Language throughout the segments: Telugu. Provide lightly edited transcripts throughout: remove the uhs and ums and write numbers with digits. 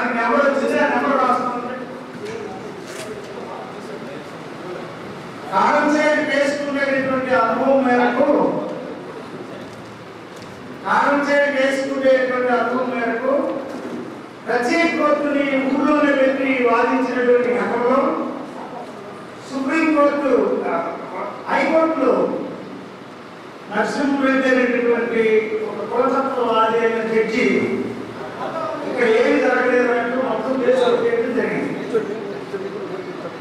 దానికి నెంబర్ వచ్చింది, ఆ నెంబర్ రాసుకోండి. కారంచేడు వేసుకునేటువంటి అనుభవం మేరకు ప్రత్యేక కోర్టుని ఊళ్ళోనే పెట్టి వాదించినటువంటి ఘటనలో సుప్రీంకోర్టు హైకోర్టులో నరసింహరెడ్డి అనేటటువంటి ఒక కులతత్వవాది అయిన జడ్జి ఇక్కడ ఏమి జరగలేదు అంటూ మొత్తం కేసు చేయడం జరిగింది.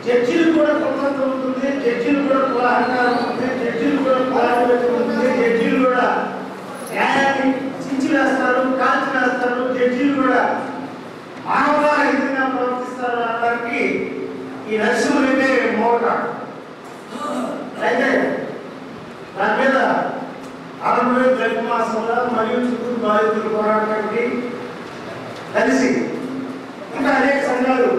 జడ్జిలు కూడా కులతత్వం ఉంటుంది, జడ్జిలు కూడా కుల అహంకారం ఉంటుంది, జడ్జిలు కూడా కులాధిపత్యం ఉంటుంది, జడ్జిలు కూడా న్యాయాన్ని చించి వేస్తారు, కాల్చి వేస్తారు, జడ్జిలు కూడా మానవరహితంగా ప్రవర్తిస్తారు అనడానికి ఈ నరసింహరెడ్డి మోటాడు. అయితే దాని మీద ఆంధ్రప్రదేశ్ దళిత మహాసభ మరియు చిత్తూరు బాధితుల పోరాటానికి కలిసి ఇంకా అనేక సంఘాలు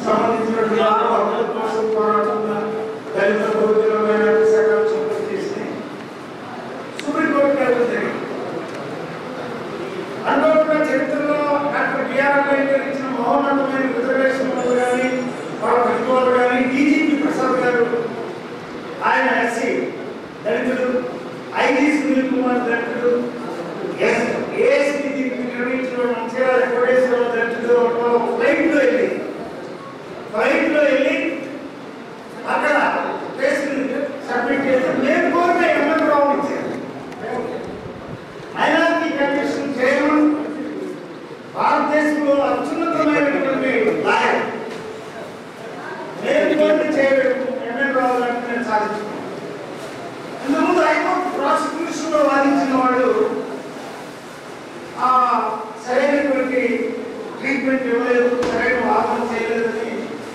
సంబంధించినటువంటి పోరాటం దళిత బౌద్ధమైన సంఘాలు సంపత్తి చేసి సుప్రీంకోర్టు జరిగింది. అనుకోకుండా చరిత్రలో డాక్టర్ బిఆర్ అంబేద్కర్ ఇచ్చిన మహోన్నతమైన రిజర్వేషన్ కానీ వాళ్ళ ప్రతిభలు కానీ డీజీపీ ప్రసాద్ గారు ఆయన ఎస్సీ దళితుడు, ఐజీ సునీల్ కుమార్ దళితుడు, ఏఎస్పీ నిర్వహించిన మంచిర్యాల వెంకటేశ్వరరావు దళితుడు ఫ్లైట్లో వెళ్ళి అక్కడ సబ్మిట్ చేసి మేము కోరిన ఎమ్మెల్యే రావు ఇచ్చారు. మైనారిటీ కమిషన్ చైర్మన్ భారతదేశంలో అత్యున్నతమైనటువంటి లాయర్ నేను కోరిన ఎమ్మెల్యే రావు అంటే నేను సాధించుకున్నాను. ఇంతకుముందు హైకోర్టు ప్రాసిక్యూషన్ లో వాదించిన వాడు సరైనటువంటి ట్రీట్మెంట్ ఇవ్వలేదు, సరైన వాదన చేయలేదని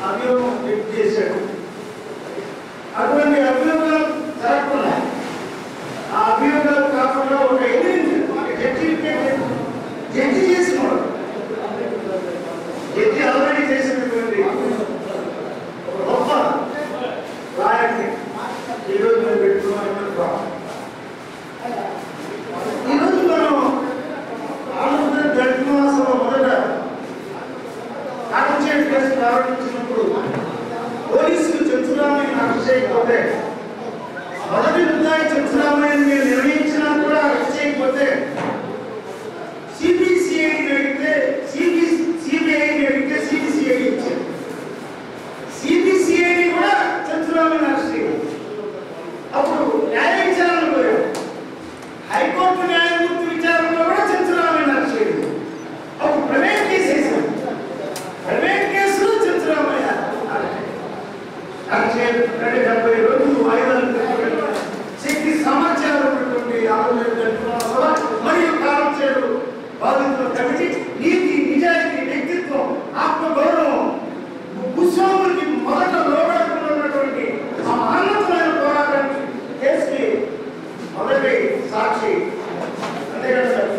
అభియోగం వ్యక్తం చేశాడు. అటువంటి అభియోగాలు జరగకుండా ఆ అభియోగాలు కాకుండా ఒక జడ్జి చేసినవాడు, జడ్జి ఆల్రెడీ చేసినటువంటి ఒక గొప్ప లాయర్ని ఈరోజు మేము పెట్టుకున్నాం. ఈరోజు మనం ఆంధ్రప్రదేశ్ దళిత మహాసభ మొదట కారంచేడు కేసు ప్రారంభించినప్పుడు పోలీసులు చెంచురామయ్యను అరెస్ట్ చేయకపోతే, మొదటి ముద్దాయి చెంచురామయ్యను మీరు నిర్ణయించినా కూడా అరెస్ట్ చేయకపోతే సిబిసిఐడిని అడిగితే సిబిఐని అడిగితే సిబిసిఐడి ఇచ్చారు. సిబిసిఐడి కూడా చెంచురామయ్యను అరెస్ట్ చేయాలి. అప్పుడు న్యాయ విచారణ పోయారు. హైకోర్టు న్యాయమూర్తి విచారణలో కూడా చెంచురామయ్యను అరెస్ట్ చేయాలి. అప్పుడు ప్రైవేట్ కేసు వేశారు. ప్రైవేట్ కేసులో చెంచురామయ్య అరెస్ట్ చేయాలి. 70 రోజులు వాయిదాలు శక్తి సమాచారం ఉన్నటువంటి మరియు కారంచేడు బాధితుల కమిటీ నీతి, నిజాయితీ, వ్యక్తిత్వం, ఆత్మగౌరవం, భూస్వాములకి మొదట లోబడుతున్నటువంటి ఆ మహోన్నతమైన పోరాటానికి కేసుకి మొదటి సాక్షి. అంతేకాదు సార్,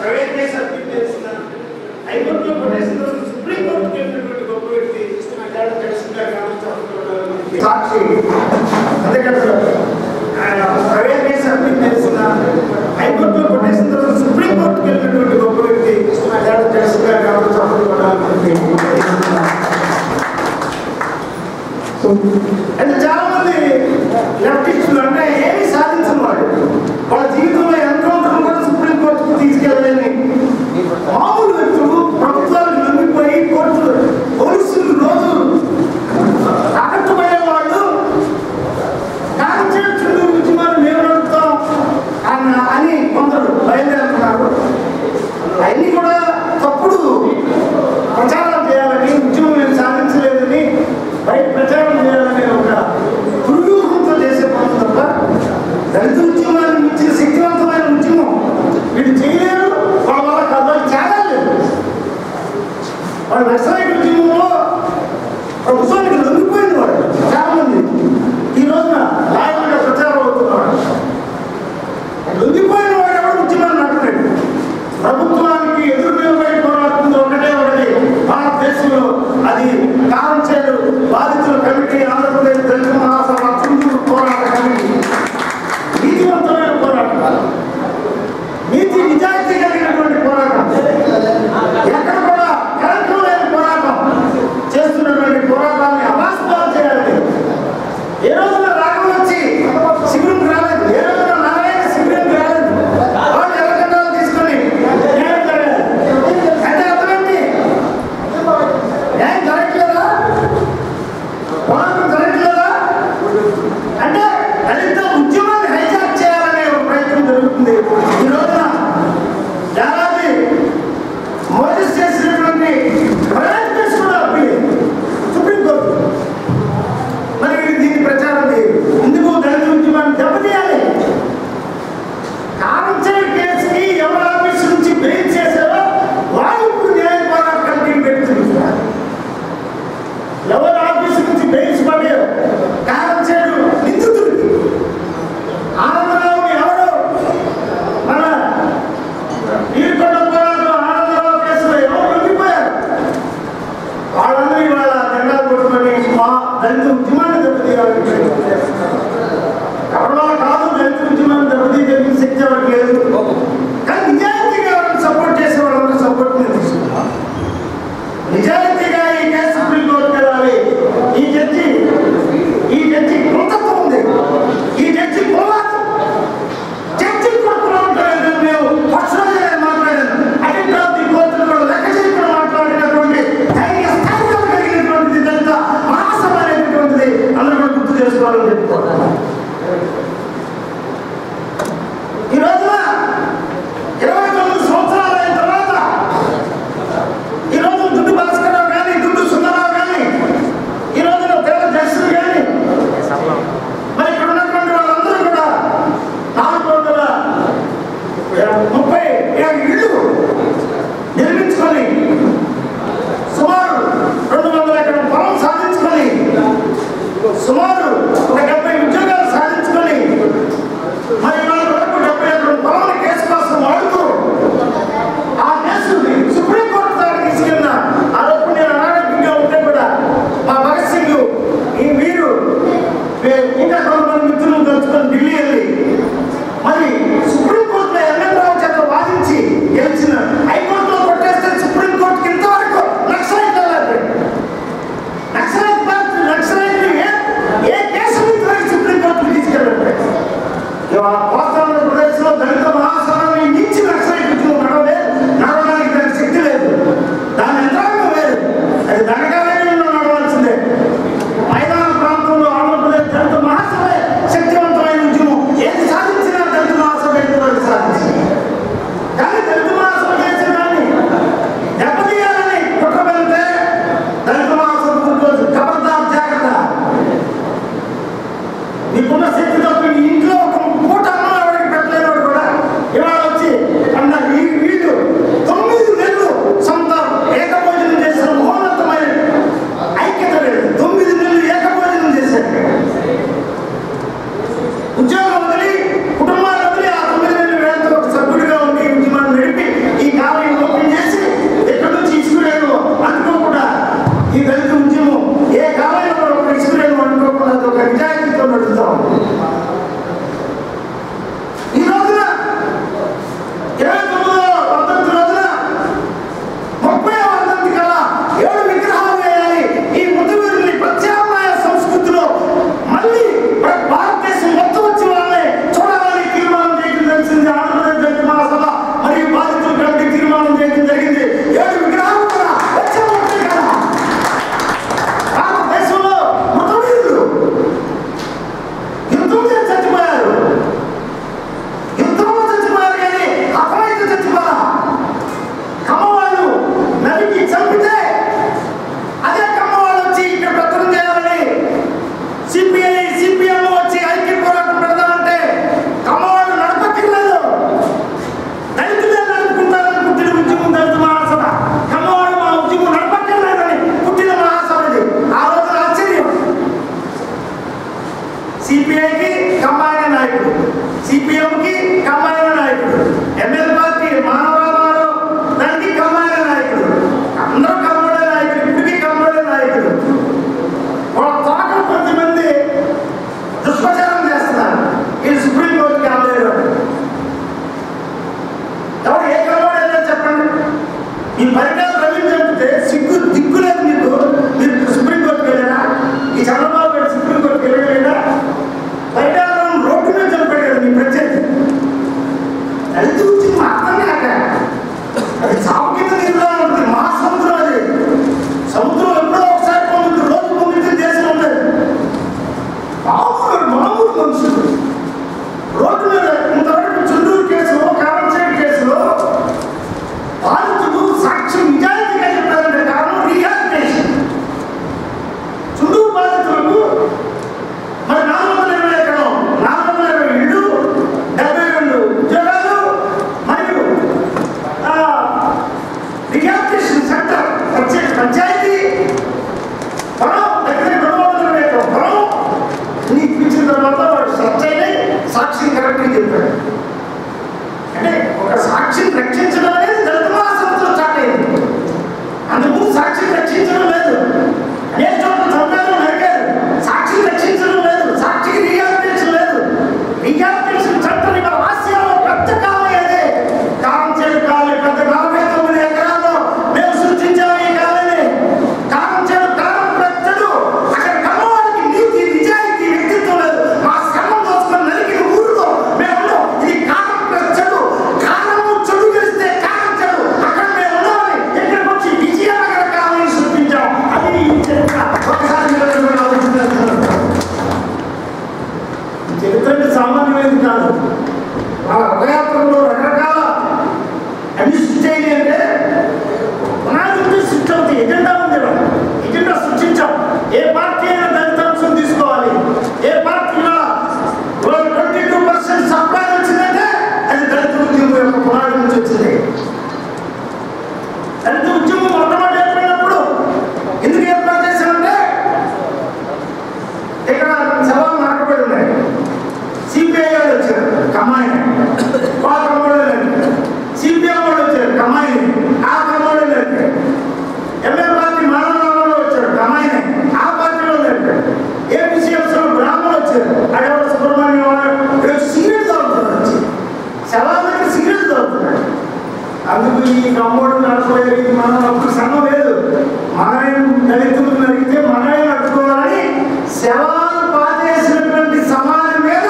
ప్రైవేట్ కేసు అప్పీల్ చేసిన హైకోర్టులో పట్టేసిన సుప్రీంకోర్టుకి వెళ్ళినటువంటి గొప్ప వ్యక్తి సాక్షి. అంతేకాదు సార్, ప్రైవేట్ కేసు అప్పీల్ చేసిన హైకోర్టులో పట్టేసిన తర్వాత సుప్రీంకోర్టుకి వెళ్ళినటువంటి గొప్ప వ్యక్తి అంటే చాలా మంది లెఫ్టిస్టులు అంటే ఏమి సాధించిన వాడు వాళ్ళ జీవితంలో ఎన్కౌంటర్ కూడా సుప్రీంకోర్టుకు తీసుకెళ్ళాలని మామూలు వ్యక్తులు ప్రభుత్వాలకు లొంగిపోయి కోర్టులు పోలీసులు రోజు ఆకట్టుపోయే వాళ్ళు కారంచేడు చుట్టూ ఉద్యమాలు మేము నడుపుతాం అని కొందరు బయలుదేరుతున్నారు. అవన్నీ కూడా తప్పుడు ప్రచారం చేయాలని, ఉద్యమం మేము సాధించలేదని బయట ప్రచారం చేయాలని ఒక దుర్వ్యూహంతో చేసే పనులు తప్ప దళిత ఉద్యమాన్ని మించిన శక్తివంతమైన ఉద్యమం వీళ్ళు చేయలేరు. వాళ్ళ వల్ల కాదు, వాళ్ళు చేయాలేదు. వాళ్ళు నక్సలైట్ ఉద్యమంలో ప్రభుత్వానికి లొంగిపోయింది వాడు చాలా మంది. ఈ రోజున లాయర్గా ప్రచారం అవుతున్నవాడు లొంగిపోయిన వాడు ఎవరు ఉద్యమాన్ని నడపలేడు. ప్రభుత్వానికి ఎదురు నిలబడి పోరాడుతుంది ఒకటే భారతదేశంలో, అది కారంచేడు బాధితుల కమిటీ, ఆంధ్రప్రదేశ్ దళిత మహాసభ చిత్తూరు పోరాట కమిటీ. నీతివంతమైన పోరాటం, నీతి నిజ ఈ పరిణామాలు రవిని చంపితే దిక్కు లేదు మీకు. మీరు సుప్రీంకోర్టుకి వెళ్ళారా? ఈ చంద్రబాబు గారు సుప్రీంకోర్టుకి వెళ్ళలేదా? పరిణామం రోడ్డు మీద చంపాడు కదా మీ ప్రత్యర్థి. దళిత ఉద్యమం అర్థం కాక అది చావు కింద నీరులా ఉంటుంది. మా సముద్రం అది. సముద్రం ఎప్పుడో ఒకసారి పొందుతుంది, రోజు పొందుతుంది దేశం ఉండదు. మామూలు మనుషులు రోడ్డు మీద ఇంతవరకు చుండూరు కేసులో, కారంచేడు కేసులో బాధితులు సాక్ష్యం నిజాయితీగా చెప్పారంటే కారణం రీహాబిలిటేషన్. చుండూరు బాధితులకు మరి 420 ఎకరం, 420 ఇళ్ళు, 72 ఉద్యోగాలు మరియు రీహాబిలిటేషన్ సెంటర్, ప్రత్యేక పంచాయతీ పొలం దగ్గర 220 ఎకరం పొలం నీకు ఇచ్చిన తర్వాత వాడు సత్యాన్ని సాక్షిని కరెక్ట్గా చెప్పాడు. అంటే ఒక సాక్షిని రక్షించడం అనేది దళిత మహాసభతో స్టార్ట్ అయింది. అందుకు సాక్షిని రక్షించడం లేదు, అనేక చోట్ల చంపారు, నరికారు. సాక్షిని రక్షించడం లేదు, సాక్షికి రీహాబిలిటేషన్ లేదు. రీహాబిలిటేషన్ చట్టం ఇవాళ ఆసియాలో పెద్ద కాలం అదే. కారంచేడు కాలం పెద్ద 49 ఎకరాల్లో మేము సృష్టించాము ఈ కాలని. కారంచేడు కాలం పెద్దడు, అక్కడ కమ్మవాడికి నీతి నిజాయితీ వ్యక్తిత్వం లేదు. మా శ్రమం దోసుకొని నరికిన ఊరిలో మేము ఇది కాలం చెడు, కాలము చెడు గెలిస్తే కాలం చెడు, అక్కడ మేము ఉన్నామని ఎక్కడికి వచ్చి విజయనగర కాలాన్ని సృష్టించాం. అది ఈ చరిత్ర. ఒకసారి చరిత్ర అంటే సామాన్యమైనది కాదు. వాళ్ళ రథయాత్రలో రకరకాల అనిశ్చయం అంటే పునాది ఉంటే సృష్టి అవుతాయి. ఎజెండా ఉంది, ఎజెండా సృష్టించాం. ఏ పార్టీ అయినా దళిత అంశం తీసుకోవాలి. ఏ పార్టీలో 22% సప్లై వచ్చిందంటే అది దళిత ఉద్యమం యొక్క పునాది నుంచి వచ్చింది. దళిత ఉద్యమం మొట్టమొదటి ఏర్పడినప్పుడు ఎందుకు ఏర్పాటు చేశామంటే ఇక్కడ సభలు నాటబడి ఉన్నాయి. సిపిఐ వాళ్ళు వచ్చారు, కమ్మాయి ఆ కమ్మోళ్ళు లేదు. సిపిఎం వాళ్ళు వచ్చారు, కమ్మాయి ఆ కమ్మోళ్ళు లేదు. ఎంఏ పార్టీ మానవ వచ్చారు, కమ్మాయి ఆ పార్టీలో లేదు. ఏపీసీఎఫ్లో బ్రాహ్మణులు వచ్చారు, అక్కడ సుబ్రహ్మణ్యం వాళ్ళు సీరియల్ తాగుతున్నారు. వచ్చి శవాలకి సీరియల్ తాగుతున్నారు. అందుకు ఈ కమ్మోడు నడుచుకోలేదు. మనం అప్పుడు సంఘం లేదు. మనమే దళితులు నరిగితే మనమే నడుచుకోవాలని శవాలు పాదేసినటువంటి సమాజం మీద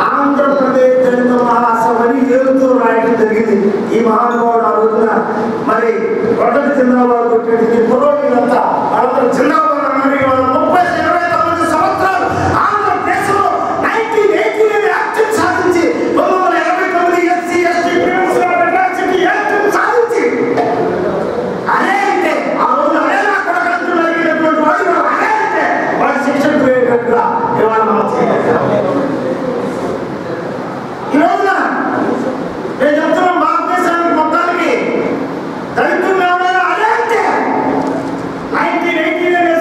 ఆంధ్రప్రదేశ్ దళిత మహాసభని ఏలుతూ రాయడం జరిగింది. ఈ మహానుభావుడు ఆ రోజున మరి రొట్టెలు జిందాబాద్ కొట్టేది పురోహితులంతా వాళ్ళందరూ జిందాబాద్ అన్నారు. ఇవాళ 29 సంవత్సరాలు ఆంధ్రప్రదేశ్లో 1989 యాక్ట్ సాధించి 1989 ఎస్సీ ఎస్టీ సాధించి అదే అంటే ఆ రోజు అదే నా కొడకంటూ జరిగినటువంటి వాడు అదే అంటే వాడి శిక్షణ పోయేటట్టుగా ఇవాళ మనం చేయగలుగుతాం. ఈ రోజున నేను చెప్తున్నాం, భారతదేశానికి మొత్తానికి దళితులు ఎవరైనా అదే అంటే 1989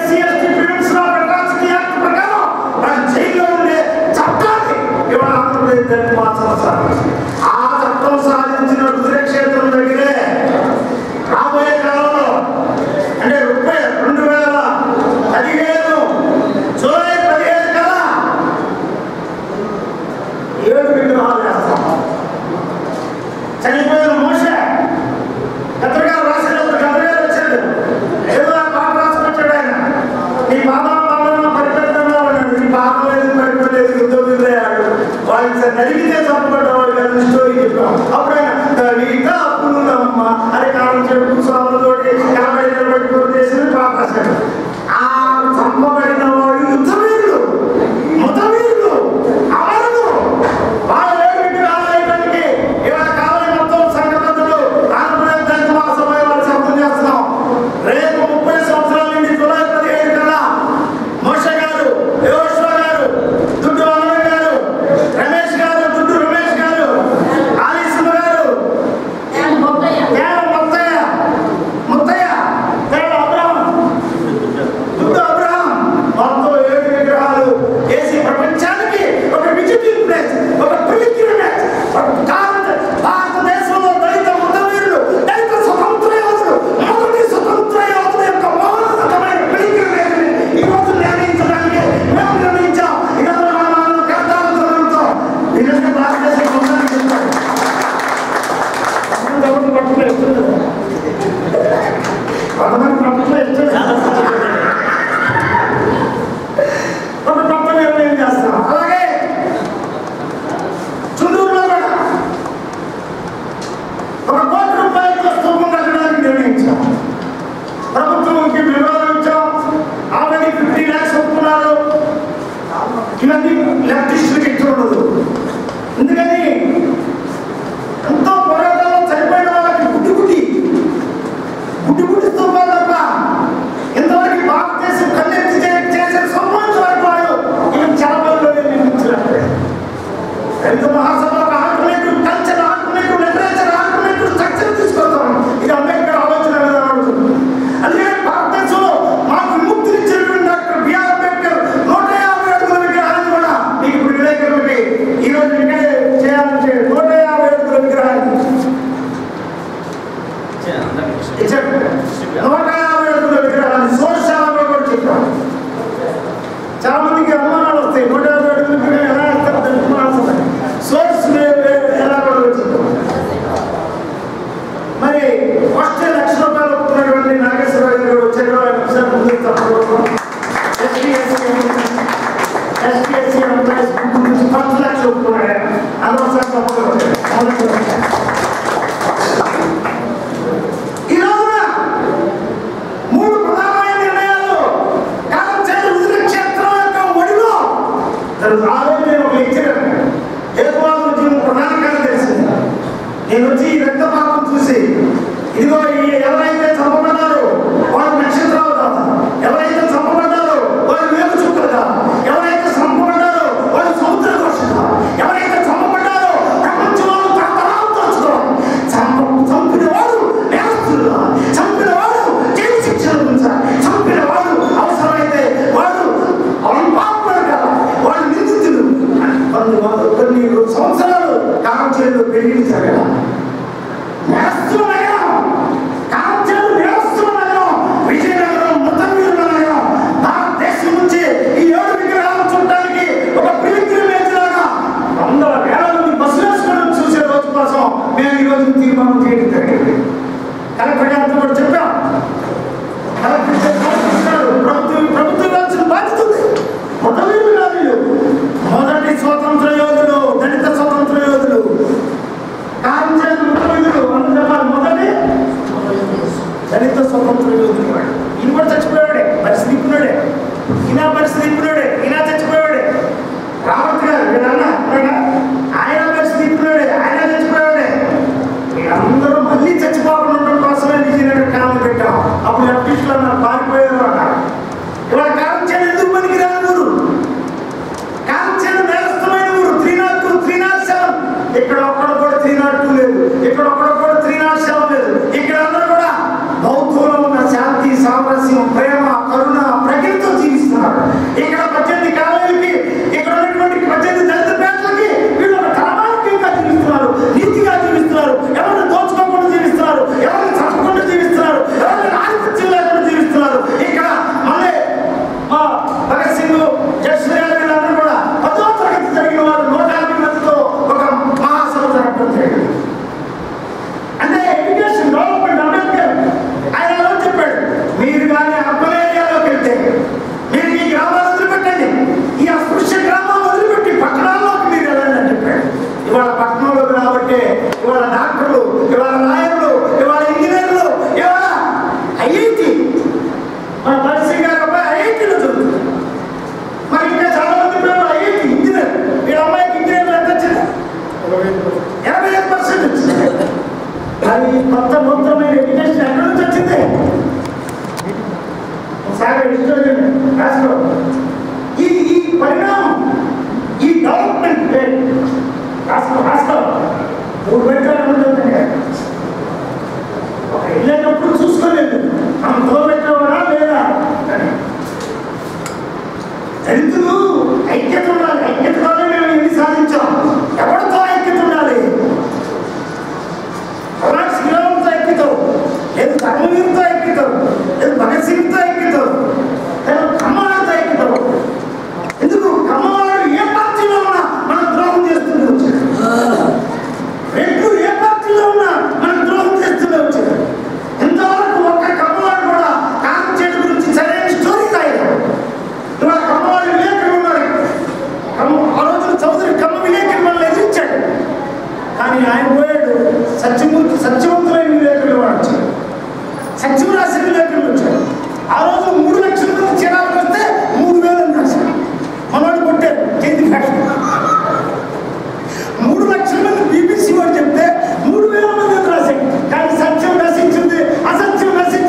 గుడ్డి గుడ్డి స్తూపాలు తప్ప ఇంతవరకు భారతదేశం కన్నెత్తి చేసే సంబంధించిన వరకు వాళ్ళు ఇక చలపల్లోనే నిర్మించినట్లే. దళిత మహాసభలకు alternative culture, alternative literature, alternative structure తీసుకొస్తాం. ఇది అంబేద్కర్ ఆలోచన విధానం. అందుకే భారతదేశంలో మాకు విముక్తినిచ్చినటువంటి డాక్టర్ బిఆర్ అంబేద్కర్ 150 అడుగుల విగ్రహాన్ని కూడా మీకు ఇప్పుడు విలేకరులకి ఈరోజు ఇక్కడే చేయాలంటే 150 అడుగుల విగ్రహాన్ని ఇచ్చారు. 150 అడుగుల విగ్రహాన్ని సోషాలలో కూడా చెప్పాం. చాలా మందికి అనుమానాలు వస్తాయి. 150 అడుగుల విగ్రహం ఎలా వేస్తారు తెలుసుకున్నాల్సింది. సోర్స్ ఎలా కూడా చెప్పాం. మరి ఫస్ట్ ₹1,00,000 ఒప్పుకున్నటువంటి నాగేశ్వరరావు గారు వచ్చారు. ఆయన ఒకసారి ముందుకు ఎస్పీఎస్సీ ఎంప్లాయీస్ గురించి ₹10,00,000 ఒప్పుకున్నాడు. అనవసరం తప్పకుండా ఈ రోజున 3 ప్రధానమైన నిర్ణయాలు కాలం చేతి ఉదిరి క్షేత్రం యొక్క ఒడిలో నేను ఒక లెక్చరర్ హేతువాద ఉద్యమం ప్రధాన కార్యదర్శి. నేను వచ్చి ఈ రక్తపాతం చూసి ఇదిగో ఎవరైతే చంపబడ్డారో వాళ్ళు నక్షత్రాలు కాదు, ఎవరైతే చంపబడ్డారో వాళ్ళు వేలు చుక్కలు కాదు, ఎవరైతే చంపబడ్డారో వాళ్ళు సముద్ర దోషం కాదు, ఎవరైతే చంపబడ్డారో ప్రపంచంలో తరతరాలు తోచుకోవాలి. చంపిన వాడు నేరస్తులు, చంపిన వాడు జైలు శిక్షణ ఉంచాలి, చంపిన వాడు అవసరమైతే వాడు పాపలు కాదు, వాళ్ళు నిందితులు. కొన్ని సంవత్సరాలు కాలం చేయలు పెళ్లి జరగల నేరస్తుల నగరం, కాలం చేయలు నేరస్తుల నగరం, విజయనగరం ముతమీరుల నగరం. భారతదేశం నుంచి ఈ 7 విగ్రహాలు చూడటానికి ఒక పిలిగ్రిమేజ్ లాగా 100,000 మంది బస్సులు వేసుకోవడం చూసే రోజు కోసం మేము ఈ రోజు తీర్మానం చేయడం జరిగింది. కలెక్టర్ గారితో కూడా చెప్పాం. ప్రభుత్వం ఇవ్వాల్సిన బాధ్యత ఉంది. ముతమీరులు కాదు, మొదటి స్వతంత్ర యోధులు, దళిత స్వతంత్ర యోధులు, కాలం చేయలు ముతమీరులు. మొదటి దళిత స్వతంత్ర యోధులు. ఈయన కూడా చచ్చిపోయాడే, పరిస్థితి ఇప్పుడే, ఈయన పరిస్థితి ఇప్పుడే, ఈయన చచ్చిపోయాడే. రావత్ గారు వీళ్ళన్న ఆయన పరిస్థితి ఇప్పుడే, ఆయన చచ్చిపోయాడే. వీళ్ళందరూ మళ్ళీ చచ్చిపోకుండా ఉండడం కోసమే విజయనగరం కాలం పెట్టాం. అప్పుడు ఎంపీలు అన్నారు పారిపోయారు అన్నారు. ఇవాళ కాలం చేయడం ఎందుకు పనికి రాని ఊరు, కాలం చేయడం నేరస్థమైన ఊరు. 302, 307 ఇక్కడ ఒక్కడ కూడా 302 లేదు, ఇక్కడ ఒక్కడ కూడా 307 లేదు. ఇక్కడ అందరూ కూడా బౌద్ధంలో ఉన్న శాంతి, సామరస్యం, ప్రేమ, కరుణ, ప్రకృతితో జీవిస్తున్నారు. ఇక్కడ 18 కాలేజీలకి, ఇక్కడ ఉన్నటువంటి 18 దళిత పేటలకి వీళ్ళు ఒక ధర్మానికంగా జీవిస్తున్నారు, నీతిగా జీవిస్తున్నారు, ఎవరిని దోచుకోకుండా జీవిస్తున్నారు, ఎవరిని చంపకుండా జీవిస్తున్నారు, ఎవరిని ఆధిపత్యం లేకుండా జీవిస్తున్నారు. ఇక్కడ మళ్ళీ భగత్ సింగ్, జస్వీరావు వీళ్ళందరూ కూడా 10వ తరగతి జరిగిన వారు 150 మందితో ఒక మహాసభ జరగడం జరిగింది. అంటే ఎడ్యుకేషన్ డెవలప్మెంట్ అంబేద్కర్ ఆయన ఎలా చెప్పాడు, మీరు కానీ అర్బన్ ఏరియాలోకి వెళ్తే మీరు ఈ గ్రామాలు వదిలిపెట్టండి, ఈ అస్పృశ్య గ్రామాలు వదిలిపెట్టి పట్టణాల్లోకి మీరు వెళ్ళండి అని చెప్పాడు. ఇవాళ పట్టణంలోకి రాబట్టే ఇవాళ డాక్టర్లు, ఇవాళ లాయర్లు, ఇవాళ ఇంజనీర్లు, ఇవాళ ఐఐటి, మన పరిస్థితి గారి అబ్బాయి ఐఐటీలో చదువుతుంది. మరి ఇంకా చాలా మంది పిల్లలు ఐఐటి ఇంజనీర్. వీళ్ళ అమ్మాయికి ఇంజనీర్లు ఎంత వచ్చింది? 85% వచ్చింది. అది కొత్త నూతనమైన ఎడ్యుకేషన్ ఎక్కడి నుంచి వచ్చింది? ఒకసారి హిస్టరీ రాసుకో. ఈ పరిణామం, ఈ డెవలప్మెంట్ రాసుకో 3 బెడ్రూమ్లు ఉంటుంది. ఒక వెళ్ళేటప్పుడు చూసుకోలేదు మనం తోబెట్టేవాడా లేదా అని. దళితులు ఐక్యత ఉండాలి. ఐక్యతతోనే మేము ఎన్ని సాధించాం. ఎవరితో ఐక్యత ఉండాలి? శ్రీరాముతో ఐక్యత లేదు, ధర్మవీరుతో ఐక్యత లేదు, భగత్ సింగ్తో ఐక్యత లేదు, కమ్మవాడితో ఐక్యత. ఎందుకు కమ్మవాడు ఏ పార్టీలో ఉన్నా మనం ద్రోహం చేస్తూనే వచ్చాడు, రెడ్లు ఏ పార్టీలో ఉన్నా మనం ద్రోహం చేస్తూనే వచ్చాడు. ఇంతవరకు ఒక్క కమ్మవాడు కూడా కాలం చేయడం గురించి సరైన స్టోరీ రాయలేదు. ఇవాళ కమ్మవాడు విలేకరులు ఉన్నారు. ఆ రోజున చౌదరి కమ్మ విలేకరులు మనల్ని ఎదిరించాడు. కానీ ఆయన పోయాడు, సత్యవంతులైన విలేకరులు వాడు వచ్చాడు, సత్యం రాసిన విలేకరులు వచ్చాడు. ఆ రోజు 3 లక్షల మంది చీరాలకు వస్తే 3,000 అని రాశాడు. మనవాడు కొట్టారు జయంతి ఫ్యాక్షన్. 3 లక్షల మంది బీబీసీ వాడు చెప్తే 3,000 మంది రాశాడు. కానీ సత్యం నశించింది, అసత్యం నశించింది.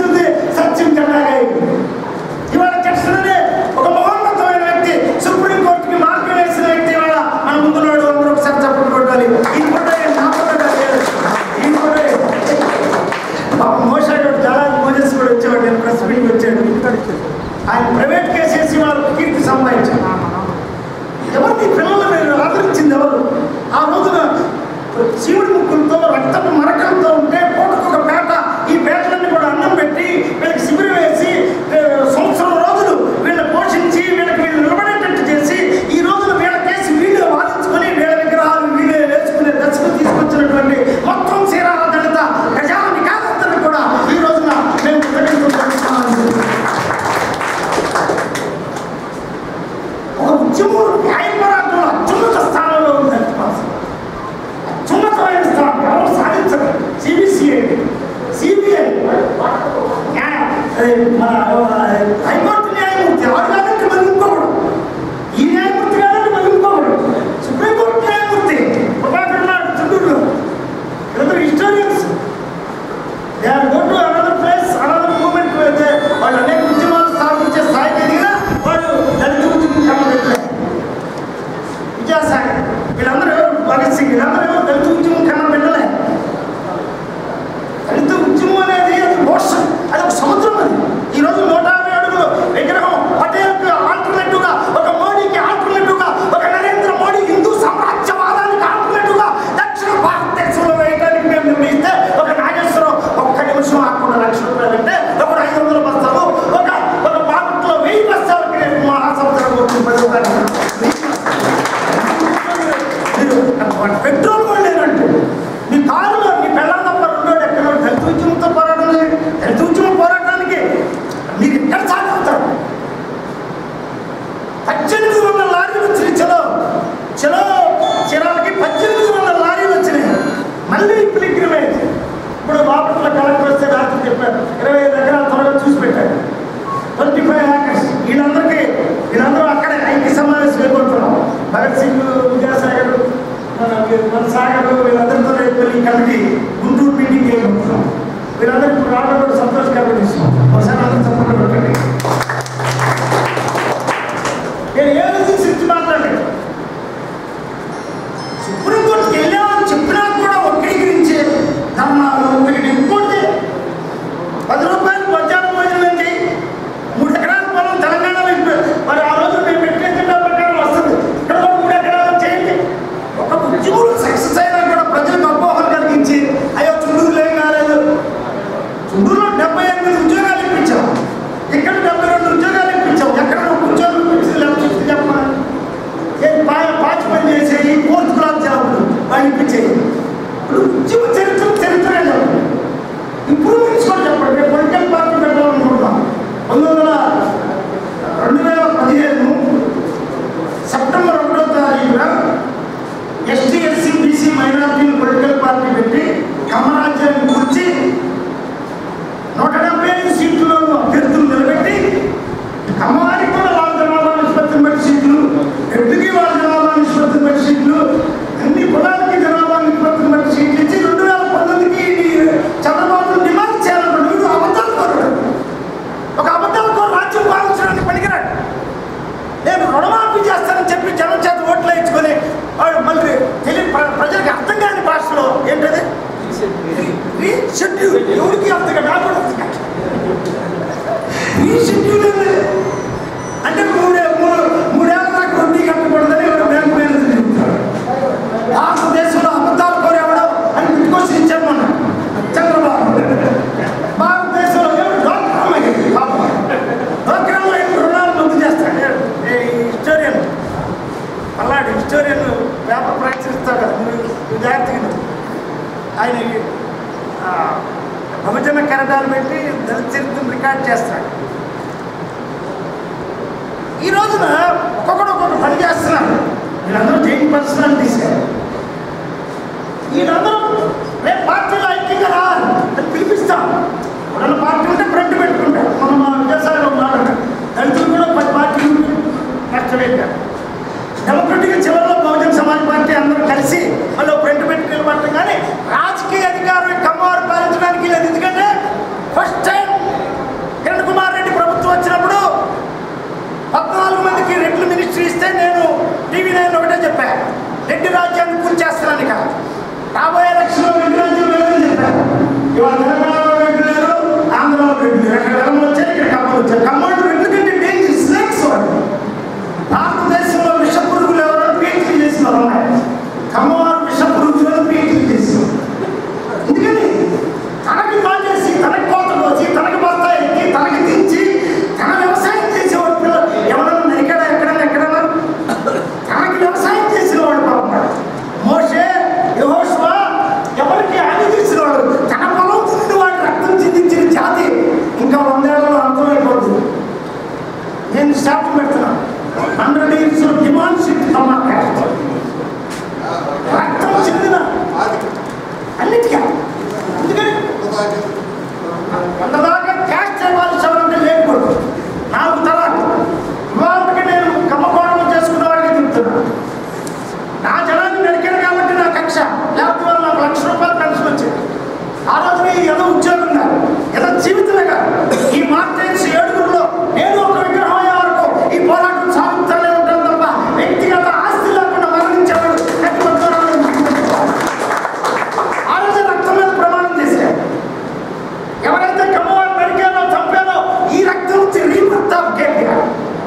మన హైకోర్టు న్యాయమూర్తి ఆడు కాదంటే మళ్ళీ ఇంకొకడు, ఈ న్యాయమూర్తి కాదంటే మళ్ళీ ఇంకొకడు, సుప్రీంకోర్టు న్యాయమూర్తి ఒకడున్నాడు చుట్టూరులో. Historians they are go to another place, another moment. అయితే వాళ్ళు అనేక ఉద్యమాలు స్థాపించే స్థాయికి ఎదిగినా వాళ్ళు దళిత ఉద్యమం కన్నా విద్యాసాగర్ వీళ్ళందరూ ఎవరు, భగత్ సింగ్ వీళ్ళందరూ ఎవరు దళిత ఉద్యమం కన్నా పెట్టలే. దళిత ఉద్యమం అనేది అది మోషన్, అది ఒక సముద్రం. అది ఈరోజు 150 అడుగులు విగ్రహం పటేల్కి ఆల్టర్నేటివ్గా, ఒక మోడీకి ఆల్టర్నేటివ్గా, ఒక నరేంద్ర మోడీ హిందూ సామ్రాజ్యవాదానికి ఆల్టర్నేటివ్గా దక్షిణ భారతదేశంలో వేయడానికి మేము నిర్ణయిస్తే ఒక నాగేశ్వరం ఒక్క నిమిషం ఆకుండా ₹1,00,000 అంటే ఒక 500 బస్తాలు, ఒక బాబుట్లో 1000 బస్తాలకి మహాసముద్రం పెట్రోల్ కూడా లేదంటే మీ కారులో మీ పెళ్ళం తప్ప రెండోడు ఎక్కడ దళిత ఉద్యమంతో పోరాటం లేదు. దళిత ఉద్యమం పోరాటానికి మీరు ఎక్కడ సాగుతారు? 1800 లారీలు వచ్చినాయి. చలో చీరాలకి 1800 లారీలు వచ్చినాయి. మళ్ళీ పిలిగ్రిమేజ్. ఇప్పుడు బాపట్ల కలెక్టర్ వస్తే డాక్టర్ చెప్పారు 25 ఎకరాల త్వరగా చూసి పెట్టారు. 25 acres. వీళ్ళందరూ అక్కడే ఐక్య సమావేశం ఎదుర్కొంటున్నాం. భగత్ సింగ్, విద్యాసాగర్, మన సాగర్ వీళ్ళందరితో వెళ్ళి కమిటీ గుంటూరు మీటింగ్ వేయబడుతున్నాం. వీళ్ళందరూ ఇప్పుడు రావడం కూడా సంతోషకరమైన విషయం. ఒకసారి అందరూ చెప్పండి పెట్టండి. నేను ఏ రోజు సిద్ధి మాట్లాడాను, సుప్రీంకోర్టుకి వెళ్ళామని చెప్పినా కూడా వక్రీకరించే ధర్నాలు. ఒకటి ఇంకోటి ₹10 మధ్యాహ్నం భోజనం చేయి, 3 ఎకరాల పొలం తెలంగాణలో మరి ఆ రోజు మేము పెట్టే జిల్లా ప్రకారం వస్తుంది. ఇక్కడ 3 ఎకరాలు చేయండి. ఒక ఉద్యమంలో సక్సెస్ అయినా కూడా ప్రజలకు అపోహలు కలిగించి అయ్యో చుండూరులో ఏం కాలేదు, చుండూరులో 78 ఉద్యోగాలు ఇప్పించాం, ఇక్కడ 72 ఉద్యోగాలు ఇప్పించాం. ఎక్కడ ఉద్యోగం ఇప్పించింది లేదా చూస్తే చెప్పాలి. పాచి పని చేసేవి, 4th క్లాస్ జాబులు వాళ్ళు ఇప్పించేవి. ఇప్పుడు ఉద్యమ చరిత్ర ఇంప్రూవ్మెంట్స్ కూడా చెప్పండి. మేము పొలిటికల్ పార్టీ పెట్టాలనుకుంటున్నాం. 2015 సెప్టెంబర్ 1వ తారీఖున ఎస్టీ, ఎస్సీ, బీసీ, మైనారిటీలు పొలిటికల్ పార్టీ పెట్టి కమ్మరాజ్యాన్ని కూర్చి 175 సీట్లను అభ్యర్థులు నిలబెట్టి కమ్మవారికి కూడా వాళ్ళ జనాభా నిష్పత్తిని బట్టి సీట్లు, రెడ్డికి వాళ్ళ జనాభా నిష్పత్తిని బట్టి సీట్లు, అన్ని కులాలకి జనాభా నిష్పత్తిని బట్టి సీట్లు ఇచ్చి 2019కి చంద్రబాబు డిమాండ్ చేయాలనుకుంటే వీడు అబద్ధాలు కోరాడు. ఒక అబద్ధాలు కోరు రాజ్యం పాలించడానికి పనికిరాడు. నేను రుణమాఫీ చేస్తానని చెప్పి జనం చేత ఓట్లు వేయించుకొని వాడు మళ్ళీ ప్రజలకు అర్థం కాని భాషలో ఏంటది రీషెడ్యూల్. ఎవరికి అర్థం కాదు, నాకు కూడా అర్థం కాదు. రీషెడ్యూల్ అంటే మూడేళ్ళ దాకా వడ్డీ కట్టకూడదని ఎవరు బ్యాంకు మేనేజర్ చెప్తారు. భారతదేశంలో అబద్ధాలు కోరేవాడు అని ఇంటికొచ్చి ఇచ్చామన్నా చంద్రబాబు. భారతదేశంలో ఎవరు డోక్రాలో రుణాలు మందు చేస్తాడు. హిస్టోరియన్ అలాంటి హిస్టోరియన్ పేపర్ ప్రకటిస్తాడు కదా, విద్యార్థికి ఆయన విభజన కెరటాలు పెట్టి దళిత చరిత్రను రికార్డ్ చేస్తాడు. ఈ రోజున ఒక్కొక్క పని చేస్తున్నారు. వీళ్ళందరూ జైన్ పర్సనాలిటీస్. వీళ్ళందరూ రేపు పార్టీలో ఐక్యంగా రావాలి అని పిలిపిస్తాం. ఎవరైనా పార్టీ ఉంటే ఫ్రంట్ పెట్టుకుంటారు. మనం మా విదేశాల్లో ఉన్నాడు దళితులు కూడా 10 పార్టీలు కష్టపెట్టారు. డెమోక్రటిక్ చివరిలో బహుజన సమాజ్ పార్టీ అందరూ కలిసి మళ్ళీ ఫ్రంట్ పెట్టి నిలబడటం. కానీ రాజకీయ అధికారం కమ్మవారు పాలించడానికి లేదు. ఎందుకంటే ఫస్ట్ టైం కిరణ్ కుమార్ రెడ్డి ప్రభుత్వం వచ్చినప్పుడు 14 మందికి రెడ్లు మినిస్ట్రీ ఇస్తే నేను TV9 ఒకటే చెప్పాను, రెడ్డి రాజ్యాన్ని కూర్చేస్తున్నాను. ఇక రాబోయే ఎలక్షన్లో రెడ్డి రాజ్యం లేదని చెప్పాను. ఇవాళ తెలంగాణలో రెడ్డి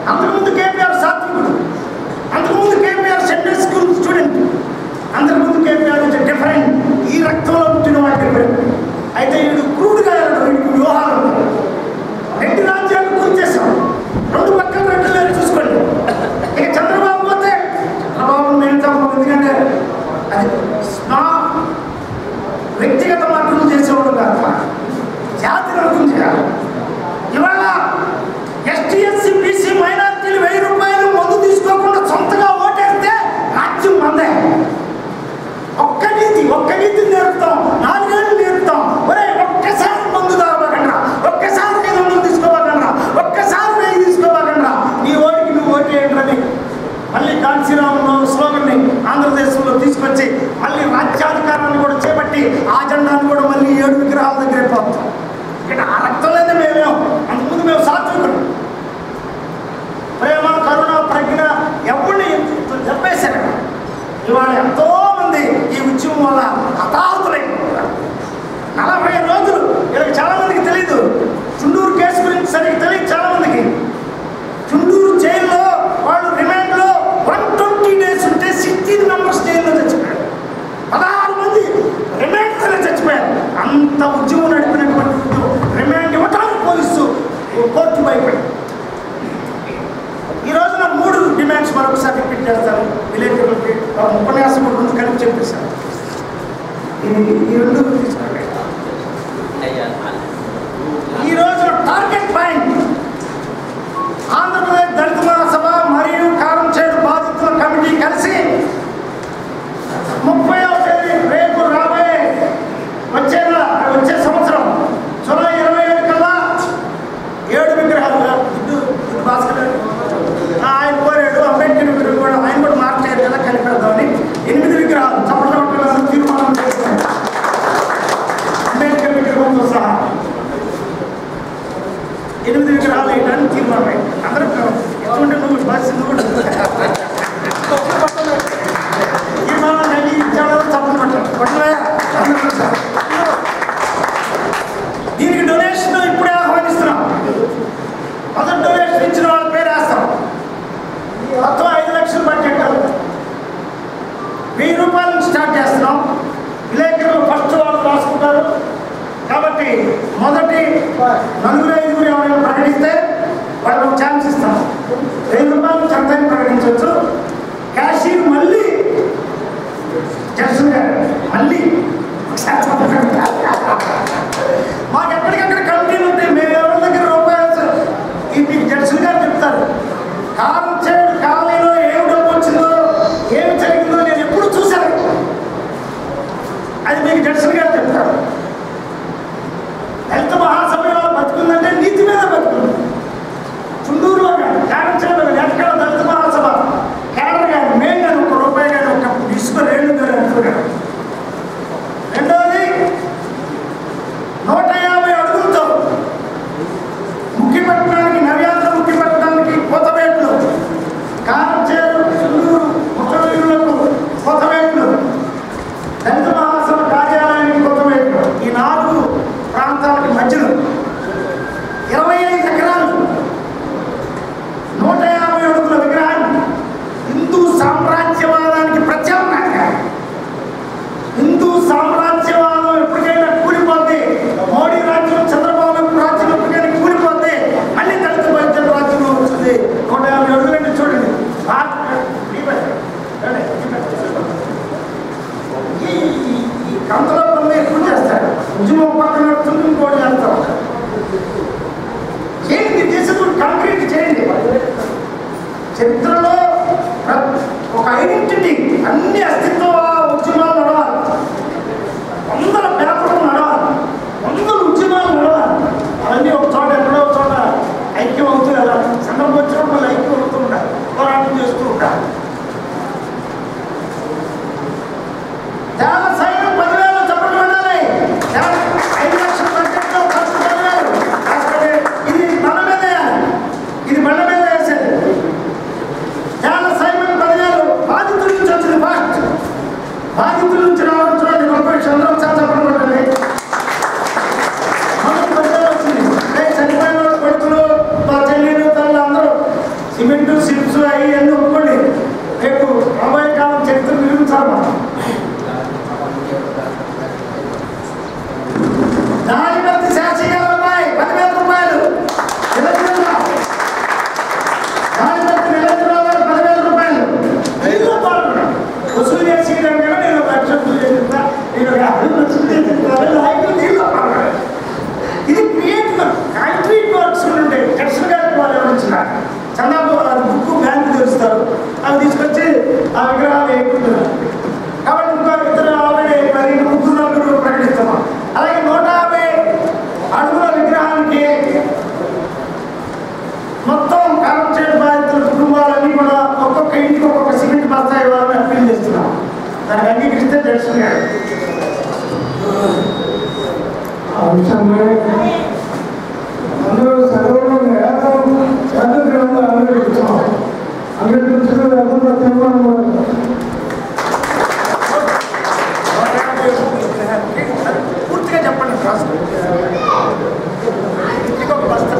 అంతకుముందు కేపీఆర్ సాత్వికుడు, అంతకుముందు కేపీఆర్ సెంట్రల్ స్కూల్ స్టూడెంట్, అంతకుముందు కేపీఆర్ డిఫరెంట్. ఈ రక్తంలో పుట్టిన వాడు డిఫరెంట్. అయితే వీడు క్రూడ్గా వెళ్ళడం, వీడికి వ్యూహాలు ఉన్నాయి. 2 రాజ్యాలు కూర్చేసాం, 2 పక్కల 2 లేరు చూసుకోండి. ఇక చంద్రబాబు పోతే చంద్రబాబు నేను ఎందుకంటే అది వ్యక్తిగత మార్పులు చేసేవాడు కాదు, జాతి నడుపులు చేయాలి. ఇవాళ ఎస్టీ ఎస్సీ బీసీ మైనార్టీలు 1000 రూపాయలు మందు తీసుకోకుండా సొంతగా ఓటేస్తే రాజ్యం మందే. ఒక్క నీతి నేర్పుతాం, 4 ఏళ్ళు నేర్పుతాం. ఒరే ఒక్కసారి మందు తాగబోకండ్రా, ఒక్కసారి 500 తీసుకోబోకండ్రా, ఒక్కసారి 1000 తీసుకోబోకండ్రా, నీ ఓడికి నువ్వు ఓటేయండి. మళ్ళీ కాంచీరామ్ స్లోగన్ని ఆంధ్రదేశంలో తీసుకొచ్చి మళ్ళీ రాజ్యాధికారాన్ని కూడా చేపట్టి ఆ జెండాన్ని కూడా మళ్ళీ 7 విగ్రహాల దగ్గర పోతాం. ఇక్కడ ఆ రక్తంలోనే మేమేం. అంతకుముందు మేము సాత్వికుడు, ప్రేమ కరుణ ప్రజ్ఞ ఎవరిని చెప్పేశారు. ఇవాళ ఎంతో మంది ఈ ఉద్యమం వల్ల హతాహతులైపోతున్నారు. 40 రోజులు వీళ్ళకి చాలా మందికి తెలీదు. చుండూరు కేసు గురించి సరిగ్గా తెలియదు చాలా మందికి. చుండూరు జైల్లో వాళ్ళు రిమాండ్లో 120 days ఉంటే 16 members జైల్లో చచ్చిపోయారు. 16 మంది రిమాండ్లో చచ్చిపోయారు. అంత ఉద్యమం నడిపినటువంటి రిమాండ్ ఇవ్వటానికి పోలీసు కోర్టు భయపడి ఈ రోజున 3 డిమాండ్స్ మరొకసారి రిపీట్ చేస్తారు. విలేకరులకి ఉపన్యాసం 2 కలిపి చెప్పేశారు. ఈ 2 తీసుకోండి. ఈ రోజు టార్గెట్ పాయింట్ ఆంధ్రప్రదేశ్ దళిత మహాసభ మరియు కారంచేడు బాధితుల కమిటీ కలిసి 30వ తేదీ రేపు రాబోయే వచ్చే సంవత్సరం జూలై 27 కల్లా 7 విగ్రహాలు భాస్కర్ ఆయన కోరాడు. అంబేద్కర్ విగ్రహం కూడా ఆయన కూడా మార్చారు కదా, కలిపెడదామని 8 విగ్రహాలు చప్పట్లు తీర్మానం చేశారు. అంబేద్కర్ విగ్రహంతో సహా 8 విగ్రహాలు వేయడానికి తీర్మానం అయింది. అందరూ ఎటువంటి నువ్వు బస్సు తీర్మానం అయ్యి ఇచ్చాడో చప్పట్లు పట్టారు. దీనికి డొనేషన్ ఇప్పుడే ఆహ్వానిస్తున్నాం. మొదటి డొనేషన్ ఇచ్చిన వాళ్ళ పేరు వేస్తాం. మొత్తం 5 లక్షలు బడ్జెట్, 1000 రూపాయల నుంచి స్టార్ట్ చేస్తున్నాం. విలేకరులు ఫస్ట్ వాళ్ళు రాసుకుంటారు కాబట్టి మొదటి 4-5 ఎవరైనా ప్రకటిస్తే వాళ్ళకు ఛాన్స్ ఇస్తాం. 1000 రూపాయలు చందని ప్రకటించవచ్చు. క్యాషియర్ మళ్ళీ జడ్సన్ గారు మళ్ళీ మాకు ఎక్కడికక్కడ కమిటీలు ఉంటాయి. మేము ఎవరి దగ్గర రూపాయలు ఈ జడ్సన్ గారు చెప్తారు. కారంచేడు కాలనీలో ఏమి డబ్బు వచ్చిందో ఏమి జరిగిందో నేను ఎప్పుడు చూశాను. అది మీకు జడ్సన్ గారు చెప్తారు. దళిత మహాసభ బతుకుందంటే నీతి మీద బతుకుంది. చుండూరులో కానీ కారంచేడులో కానీ ఎక్కడ దళిత మహాసభ కేడర్ కానీ మేము కానీ 1 రూపాయి కానీ ఒక ఇసుక రేణు కానీ అంటారు. రెండవది 150 అడుగులు కాంక్రీట్ వర్క్స్ ఉండే కృష్ణ గారికి వాళ్ళు ఎవరించినారు చందాపూర్ బుక్ బ్యాంకు తెరుస్తారు, అవి తీసుకొచ్చి ఆ విగ్రహాలు వేయకుంటున్నారు. కాబట్టి ఇంకో ఇద్దరు ఆల్రెడీ మరి ముగ్గురు నలుగురు ప్రకటిస్తున్నాం. అలాగే 150 అడుగుల విగ్రహానికి మొత్తం కాన్సెప్ట్ బాధితుల కుటుంబాలన్నీ కూడా ఒక్కొక్క ఇంటికి ఒక్కొక్క సిమెంట్ బస్తా ఇవ్వాలని అప్పీల్ చేస్తున్నాం. దానికి అంగీకరిస్తే తెలుసుకున్నాడు. ఆ విషయమే అందరూ సర్వంగా చంద్రగ్రహంగా అంగీకరిస్తున్నాం. అంగీకరించడం లేకుండా తీర్మానం పూర్తిగా చెప్పండి. ఇంకొక బస్తా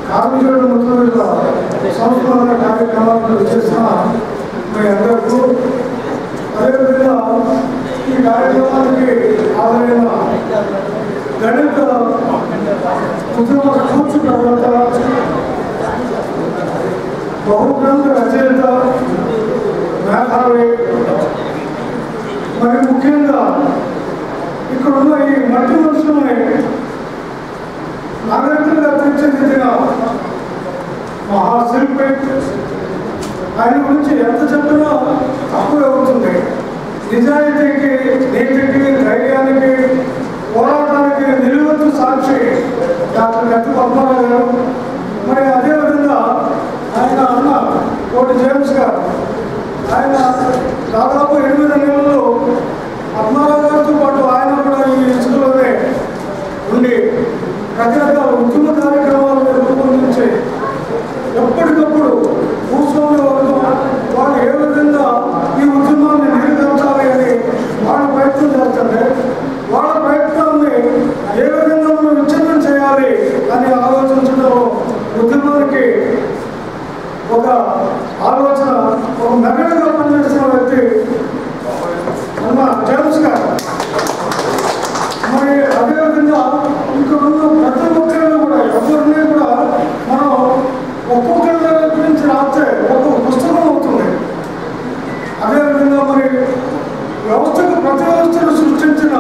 కార్మికుల ముఖ్యుల సంస్కరణ కార్యక్రమాలను చేసిన మీ అందరికీ, అదేవిధంగా ఈ కార్యక్రమానికి ఆదరైన గణిత ఉద్యమ కూర్చు ప్రవర్త, బహుగ్రంథ రచయిత, మేధావి, మరి ముఖ్యంగా ఇక్కడున్న ఈ మట్టి మనుషుల్ని నాగరికంగా తీర్చిదిద్దిన మహాశిల్పి. ఆయన గురించి ఎంత చెప్పినా తక్కువ అవుతుంది. నిజాయితీకి, నీతికి, ధైర్యానికి, పోరాటానికి నిలువెత్తు సాక్షి డాక్టర్ గట్టి పద్మనాభ గారు. మరి అదేవిధంగా ఆయన అన్న కోటి జేమ్స్ గారు, ఆయన దాదాపు 8 నెలలు పద్మనాభ గారితో పాటు ఆయన కూడా ఈ ఇసుకలోనే ఉండి రకరకాల ఉద్యమ కార్యక్రమాలను రూపొందించి ఎప్పటికప్పుడు భూస్వామ్య వర్గం వాళ్ళు ఏ విధంగా ఈ ఉద్యమాన్ని నిర్వహించాలి అని వాళ్ళు ప్రయత్నం చేస్తుంటే వాళ్ళ ప్రయత్నాన్ని ఏ విధంగా మనం విచ్ఛిన్నం చేయాలి అని ఆలోచించడం ఉద్యమానికి ఒక ఆలోచన, ఒక మెగడగా పనిచేస్తున్న వ్యక్తి అన్న జేమ్స్ గారు. మరి అదేవిధంగా ఇక్కడ ఉన్న ప్రతి ఒక్కరిని కూడా ఎవరిని కూడా మనం ఒక్కొక్కరి గురించి రాస్తే ఒక్కొక్క పుస్తకం అవుతుంది. అదేవిధంగా మరి వ్యవస్థకు ప్రతి వ్యవస్థను సృష్టించిన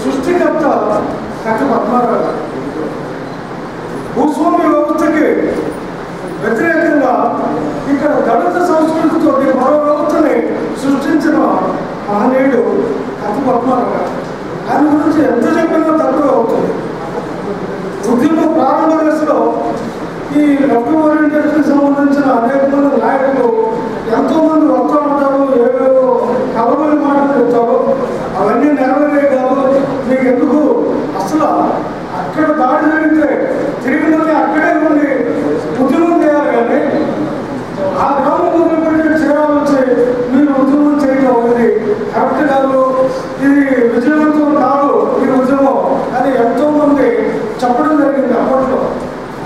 సృష్టికర్త గట్టి పద్మనాభ. భూస్వామ్య వ్యవస్థకి వ్యతిరేకంగా ఇక్కడ దళిత సంస్కృతితో మరో వ్యవస్థని సృష్టించిన మహనీయుడు గట్టి పద్మనాభ. ఆయన గురించి ఎంత చెప్పినా తక్కువ అవుతుంది. ఉద్యమ ప్రారంభ దశలో ఈ లెఫ్ట్ ఓరియంటేషన్కి సంబంధించిన అనేక మంది నాయకులు ఎంతోమంది వస్తూ ఉంటారు, ఏవేవో కలవని మాటలు చెప్తారు. అవన్నీ నెరవేరే కాదు. మీకు ఎందుకు అసలు అక్కడ దాడి జరిగితే తిరిగినది అక్కడే ఉండి ఉద్యమం చేయాలి, కానీ ఆ గ్రామం వదిలిపెట్టి చేయాల్సి మీరు ఉద్యమం చేయడం ఇది కరెక్ట్ కాదు, ఇది విజయవంతం కాదు ఈ ఉద్యమం అని ఎంతోమంది చెప్పడం జరిగింది అప్పట్లో.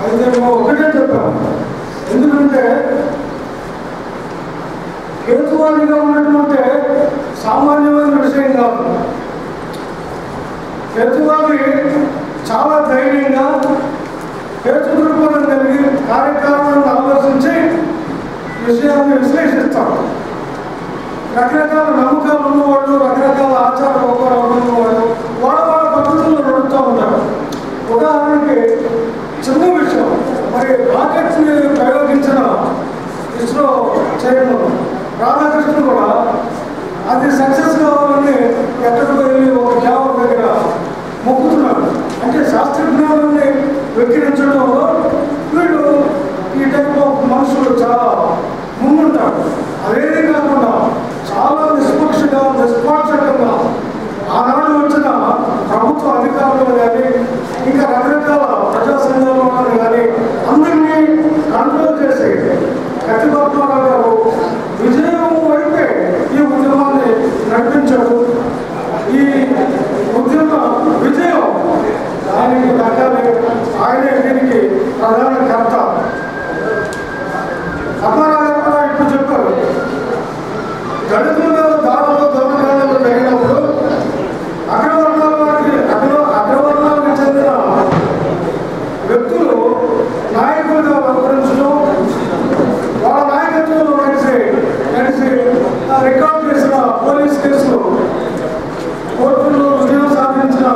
అయితే మేము ఒకటే చెప్పాము, ఎందుకంటే హేతువాదిగా ఉన్నటువంటి సామాన్యమైన విషయం కాదు. హేతువాది చాలా ధైర్యంగా హేతు దృక్పథం కలిగి కార్యక్రమాలను ఆలోచించి విషయాన్ని విశ్లేషిస్తాడు. రకరకాల నమ్మకాలు ఉన్నవాళ్ళు, రకరకాల ఆచార వ్యవహారాలు ఉన్నవాళ్ళు వాళ్ళ వాళ్ళ పద్ధతుల్లో నడుస్తూ ఉంటారు. ఉదాహరణకి చిన్న విషయం, మరి రాకెట్ని ప్రయోగించిన ఇస్రో చైర్మన్ రాధాకృష్ణ కూడా అది సక్సెస్ కావాలని ఎక్కడికి వెళ్ళి ఒక క్యాబ్ దగ్గర మొక్కుతున్నాడు. అంటే శాస్త్రజ్ఞానాన్ని వెక్కిరించడంలో వీళ్ళు ఈ టైప్ ఆఫ్ మనుషులు చాలా ముందుంటారు. అదేదే కాకుండా చాలా నిష్పాక్షకంగా ఆనాడు వచ్చిన ప్రభుత్వ అధికారులు కానీ ఇంకా రకరకాల ప్రజా సంఘాలు కానీ అందరినీ కంట్రోల్ చేసి గట్టి పద్మనాభ గారు విజయం వైపే ఈ ఉద్యమాన్ని నడిపించాడు. ఈ ఉద్యమ విజయం దానికి దక్కాలి, ఆయనే దీనికి ప్రధాన కర్త. పద్మనాభ గారు కూడా ఇప్పుడు చెప్పారు, దళితుల మీద దాడులు దొంగతనాలు జరిగినప్పుడు అగ్రవర్ణాలకు చెందిన వ్యక్తులు నాయకులుగా వ్యవహరించడం, వాళ్ళ నాయకత్వంలో నడిచి రికార్డు చేసిన పోలీస్ కేసులు కోర్టుల్లో విజయం సాధించిన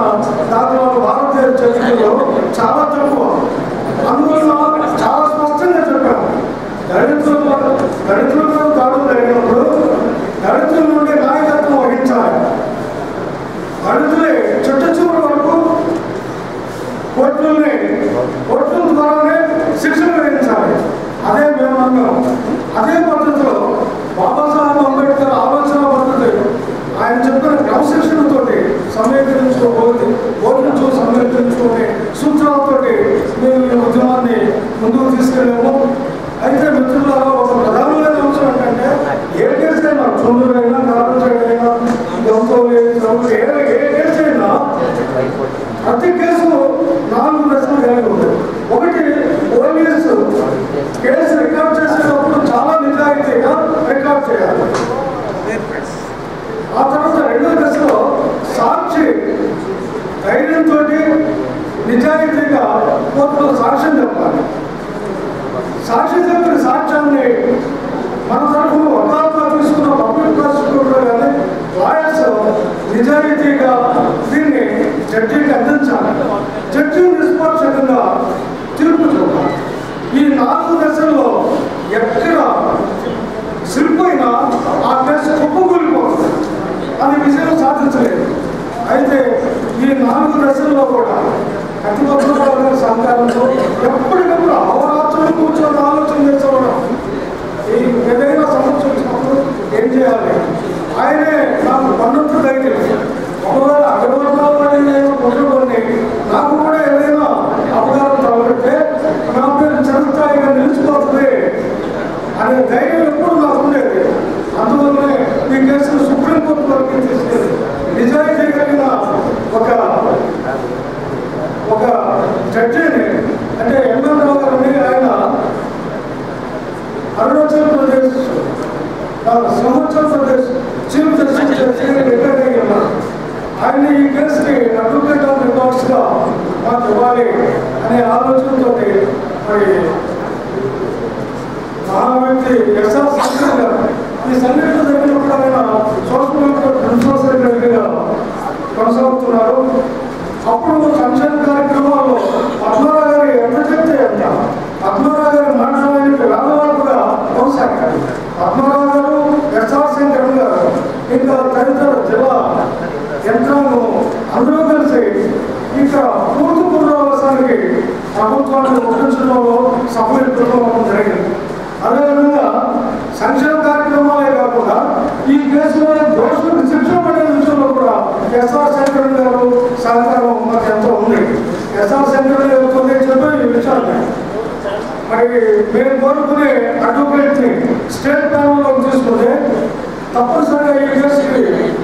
దాఖలాలు భారతీయ చరిత్రలో చాలా తక్కువ. అందువల్ల చాలా స్పష్టంగా చెప్పాము, దళితులు దాడులు జరిగినప్పుడు దళితుల నుండి నాయకత్వం వహించాలి. దళితులే చుట్ట చివరి వరకు కోర్టుల ద్వారానే శిక్షణ వేయించాలి. అదే మేము అన్నాం. అదే పద్ధతిలో బాబాసాహెబ్ అంబేద్కర్ ఆలోచన పద్ధతి ఆయన చెప్పిన క్రమశిక్షణతో సమీకరించుకునే సూత్రాలతో మేము ఈ ఉద్యమాన్ని ముందుకు తీసుకెళ్ళాము. అయితే మిత్రులారా, ఒక ప్రధానమైన అంశం ఏంటంటే ఏ కేసు అయినా చంద్రుడైనా కారణైనా ఏ కేసు అయినా ప్రతి కేసు 4 దశలు కలిగి ఉంటుంది. ఒకటి, పోలీసు కేసు రికార్డ్ చేసేటప్పుడు చాలా నిజాయితీగా రికార్డ్ చేయాలి. ఆ తర్వాత రెండో దశలో సాక్షి ధైర్యంతో నిజాయితీగా కోర్టులో సాక్ష్యం చెప్పాలి. సాక్షి చెప్పిన సాక్ష్యాన్ని మన తరఫున వకాల్తా తీసుకున్న పబ్లిక్ ప్రాసిక్యూటర్ కానీ లాయర్స్ నిజాయితీగా దీన్ని జడ్జికి అందించాలి. జడ్జి నిష్పక్షంగా తీర్పు చూడాలి. ఈ 4 దశల్లో ఎక్కడ శిల్పైనా ఆ కేసు కుప్పకూలిపోతుంది, అది విజయం సాధించలేదు. అయితే ఈ 4 దశల్లో కూడా కతిపక్ష సహకారంతో ఎప్పటికప్పుడు అహోరాత్రులు కూర్చొని ఆలోచన చేసుకోవడం, ఈ ఏదైనా సమస్య వచ్చినప్పుడు ఏం చేయాలి. ఆయనే నాకు పన్నంత ధైర్యం. ఒకవేళ అగ్రవర్గాలు కుటుంబాన్ని నాకు కూడా ఏదైనా అపకారం తలపెడితే నా పేరు చిరస్థాయిగా నిలిచిపోతుంది అనే ధైర్యం ఎప్పుడు నాకు ఉండేది. అందువల్లనే ఈ కేసును సుప్రీంకోర్టు వరకు తీసుకెళ్ళి నిజాయితీ కలిగిన ఒక జడ్జిని, అంటే ఎంఎన్ రావు గారిని, ఆయన Arunachal Pradesh Himachal Pradesh chief justice retire అయ్యి ఉన్నారు. ఆయన ఈ కేసుకి అడ్వకేట్ ఆఫ్ రికార్డ్స్గా మాకు ఇవ్వాలి అనే ఆలోచనతో మరి మహావ్యక్తి ఎస్ఆర్ సంకర్ గారు ఈ సంఘటన జరిగినప్పుడు ఆయన సోషల్ వెల్ఫేర్ ప్రిన్సిపల్ సెక్రటరీగా కొనసాగుతున్నారు. అప్పుడు సంక్షేమ కార్యక్రమాల్లో పద్మరావు గారు ఎంత చెప్తే ఎంత, పద్మరావు గారి మాట్లాడడానికి వేదవాళ్ళుగా కొనసాగారు. పద్మరావు గారు, ఎస్ఆర్ శంకర్ గారు, ఇంకా తదితర జిల్లా యంత్రాంగం అందరూ కలిసి ఇంకా పూర్తి పునరావాసానికి ప్రభుత్వాన్ని ఒప్పించడంలో సఫలీకృతం జరిగింది. అదేవిధంగా సంక్షేమ కార్యక్రమాలే కాకుండా ఈ కేసులో దోషులకు శిక్షణ పడే విషయంలో కూడా ఎస్ఆర్ శంకర్ గారు సహకారం మాకు ఎంతో ఉంది. ఎస్ఆర్ శంకర్ గారితో చెప్పే ఈ విషయాన్ని మరి మేము కోరుకునే అడ్వకేట్ని స్టేట్ ప్యానల్లోకి తీసుకుంటే తప్పనిసరిగా ఈ కేసుకి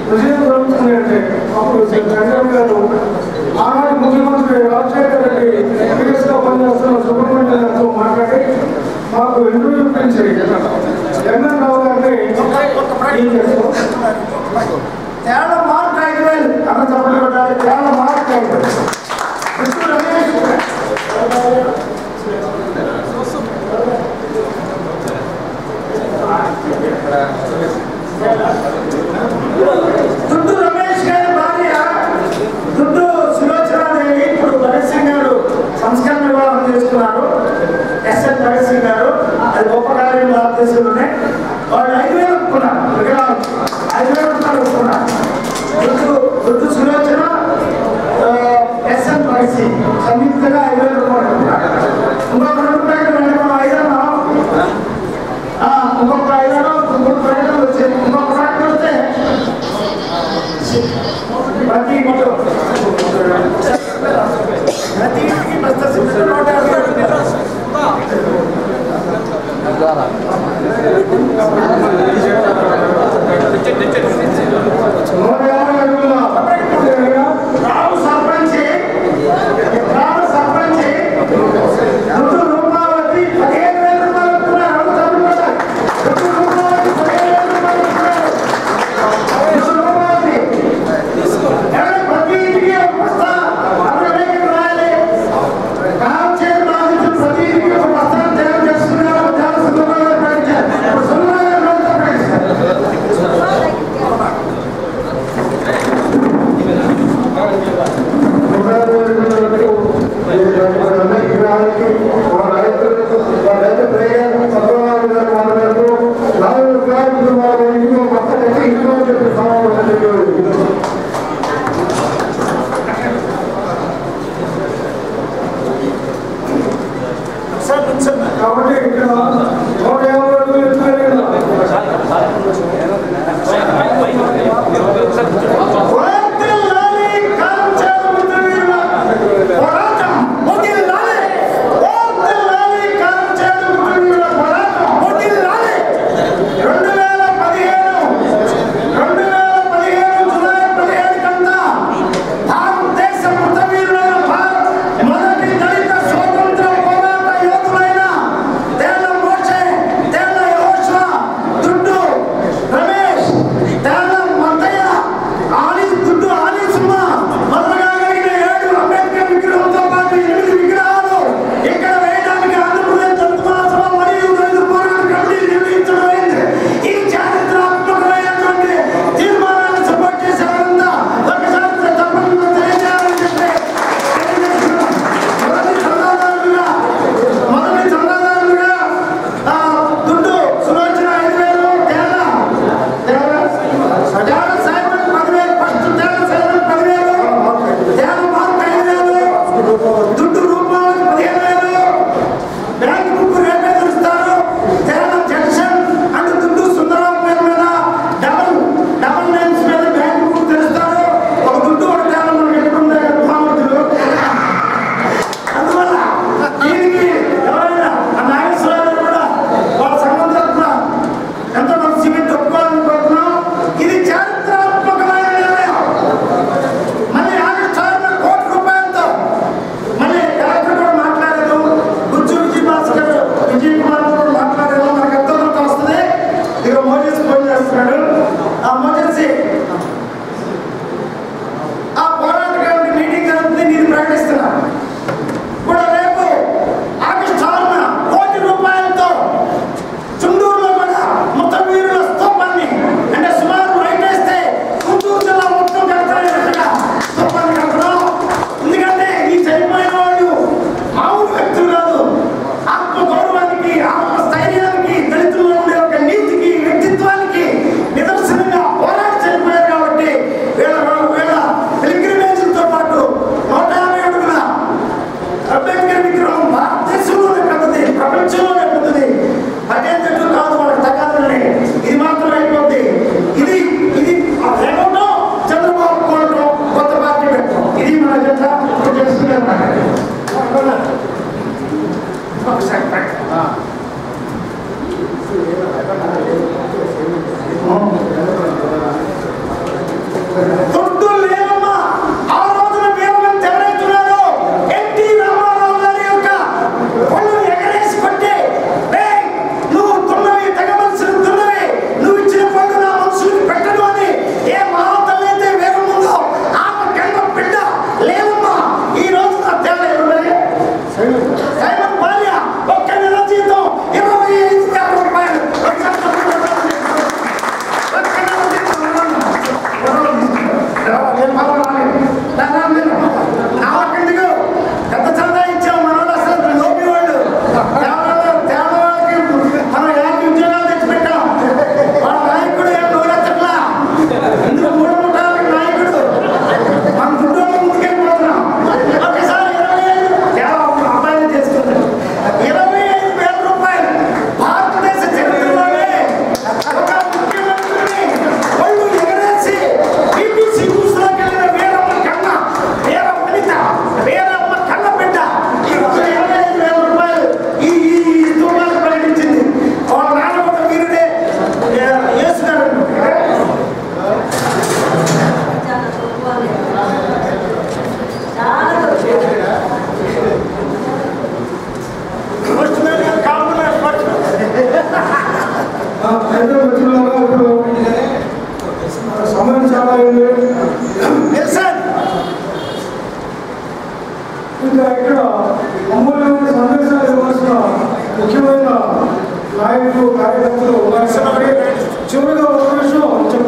విజయం జరుగుతుంది. అంటే అప్పుడు శంకర్ గారు ఆనాటి ముఖ్యమంత్రి రాజశేఖర రెడ్డి కేసుగా పనిచేస్తున్న సుబ్రహ్మణ్యం గారితో మాట్లాడి మాకు ఇంటర్వ్యూ పెంచి ఎంఎన్ రావు గారిని తేడా మార్క్ 5,000 అన్న చెప్పలు పెట్టాలి. తేడా మార్క్ 5,000. దుడ్డు రమేష్ గారి భార్య దుడ్డు సులోచనాదేవి ఇప్పుడు భరత్ సింగ్ గారు సంస్కరణ వివాహం చేసుకున్నారు. ఎస్ఎన్ భరత్ సింగ్ గారు, అది గొప్ప కార్యం భారతదేశంలోనే. వాళ్ళు 5,000 ఒప్పుకున్నారు. 5,000 రూపాయలు ఒప్పుకున్నారు. దుడ్డు సులోచన, ఎస్ఎన్ భరత్ సింగ్ సంయుక్తంగా 5,000 రూపాయలు ఒప్పుకున్నారు. ఇంకొక 2 ప్రకటన ఇంకొక 5,000 3 ప్రకటనలు వచ్చాయి. ఇంకొక ప్రకటన వస్తే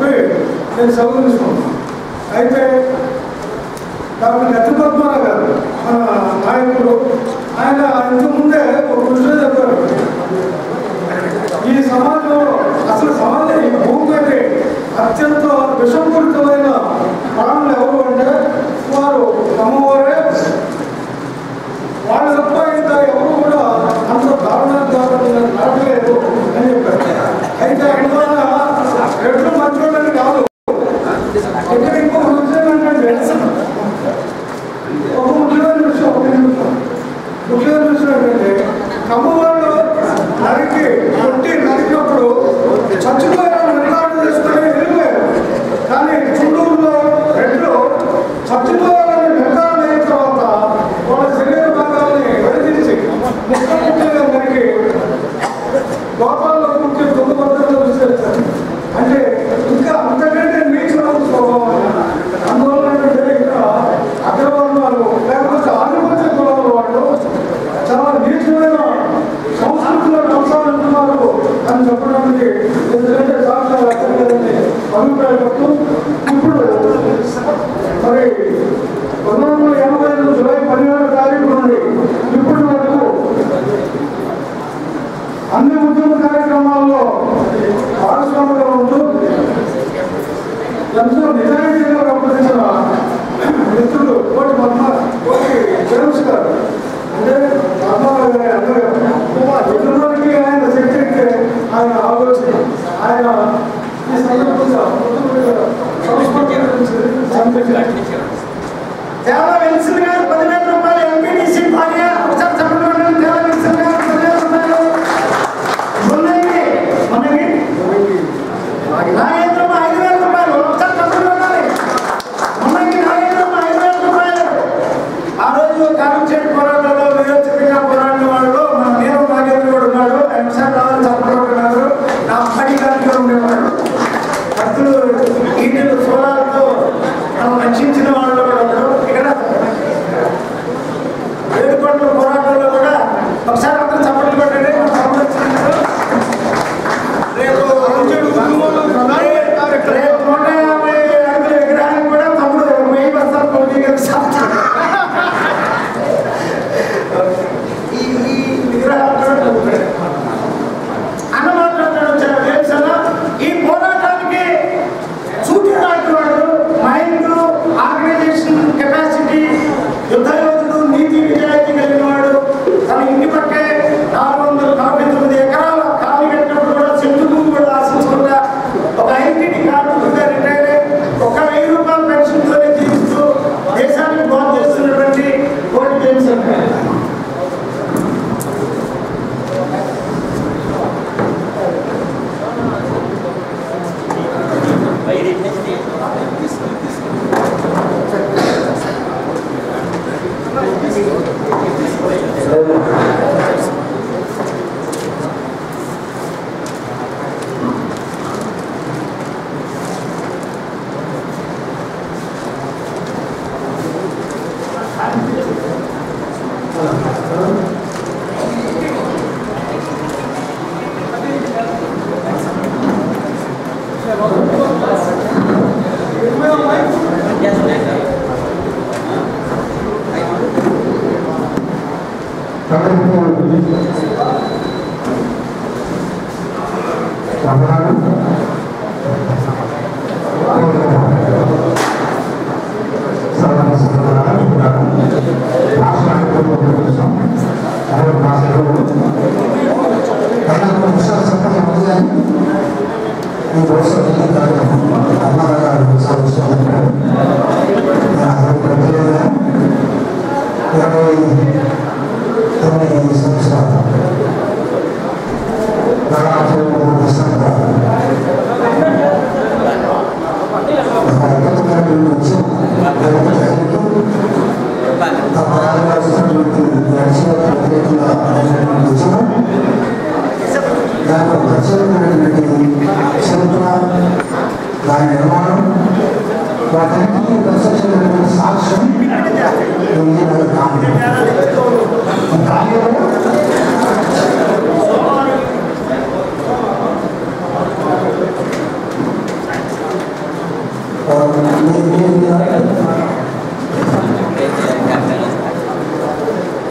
చెప్పి నేను సెలవు తీసుకున్నాను. అయితే డాక్టర్ గట్టి పద్మారావు గారు మన నాయకుడు, ఆయన ఇంతకుముందే ఒక విషయం చెప్పారు. ఈ సమాజంలో అసలు సమాజం ఈ భూమి మీద అత్యంత విషపూరితమైన ప్రాణులు ఎవరు అంటే వారు అమ్మవారే. వాళ్ళు తప్ప ఇంకా ఎవరు కూడా అంత దారుణంగా నడపలేదు అని చెప్పారు. అయితే అందువల్ల ఎట్లు మంచోళ్ళని కాదు. ఇక్కడ ఇంకొక విషయం ఏంటంటే ఒక ముఖ్యమైన విషయం ఏంటంటే అమ్మవాళ్ళు నరికినప్పుడు చచ్చిపోయారు నిర్ధారణ చేసుకుని వెళ్ళిపోయారు. కానీ చుట్టూరులో రెడ్లు చచ్చిపోయారని నిర్ధారణ అయిన తర్వాత వాళ్ళ శరీర భాగాలని విడదీసి ముక్కలుగా నరికి లోపాల్లో కూర్చి దొంగబద్దలో విసిరేస్తారు. అంటే ఇంకా అంతకంటే నీచమైన స్వభావం. అందువల్ల ఏంటంటే ఇక్కడ అగ్రవర్ణాలు లేకపోతే ఆధిపత్య కులాల వాళ్ళు చాలా నీచమైన సంస్కృతిలో కొనసాగుతున్నారు అని చెప్పడానికి ఎందుకంటే సాక్షాన్ని అభిప్రాయపడుతూ ఇప్పుడు మరి 1985 జూలై 16వ తారీఖు నుండి ఇప్పటి వరకు అన్ని ఉద్యమ కార్యక్రమాల్లో భాగస్వామిగా ఉంటూ ఎంతో నిజాయితీగా వ్యవహరించిన మిత్రులు కోటి జేమ్స్ గారు, అంటే పద్మారావు గారి అందరూ ఎదురుకి ఆయన శక్తి అయితే ఆయన ఆలోచన ఆయన ఈ సందర్భంగా సంస్కృతి చాలా వెలిసిన గారు 10,000 రూపాయలు, ఎంపీటీసీ భార్య ఒకసారి చెప్పడం చాలా వెలిసిన గారు 10,000 రూపాయలు, మనకి నాగేంద్రమ్మ 5,000 రూపాయలు ఒకసారి చెప్పడం ఉండాలి. మనకి నాగేంద్రమ్మ 5,000 రూపాయలు. ఆ రోజు కారంచేటి పోరాటంలో వీరోచితంగా పోరాడిన వాళ్ళు మన నేను నాగేంద్ర కూడా ఉన్నాడు. ఆయన ఒకసారి రావాలని చెప్పబడుతున్నారు. నా అప్పటి గారికి ఉండేవాడు. భక్తులు ఈటలు సోలాలతో రక్షించిన వాళ్ళు కూడా ఉన్నారు. ఇక్కడ ఏడుకొండల పోరాటంలో కూడా ఒకసారి అందరూ చప్పట్లు కొట్టండి. రేపు 150 అడుగుల విగ్రహానికి కూడా తమ్ముడు 1000 బస్తాలు పోటీ ఈ విగ్రహాలు అన్న మాట్లాడుతున్నాడు. తెలుసా ఈ పోరాటానికి సూటి నాటువాడు, మైండ్, ఆర్గనైజేషన్ కెపాసిటీ, యుద్ధ యోధుడు, నీతి నిజాయితీ కలిగిన వాడు. తన ఇంటి పక్కే 449 ఎకరాల ఖాళీ కట్టినప్పుడు కూడా చెట్టు భూమి కూడా ఆశించకుండా ఒక ఐటీటీ కార్మికుడిగా రిటైర్ అయ్యి 1,000 రూపాయల పెన్షన్తోనే జీవిస్తూ దేశానికి బాగు చేస్తున్నటువంటి కోటి జేమ్స్ అంటారు.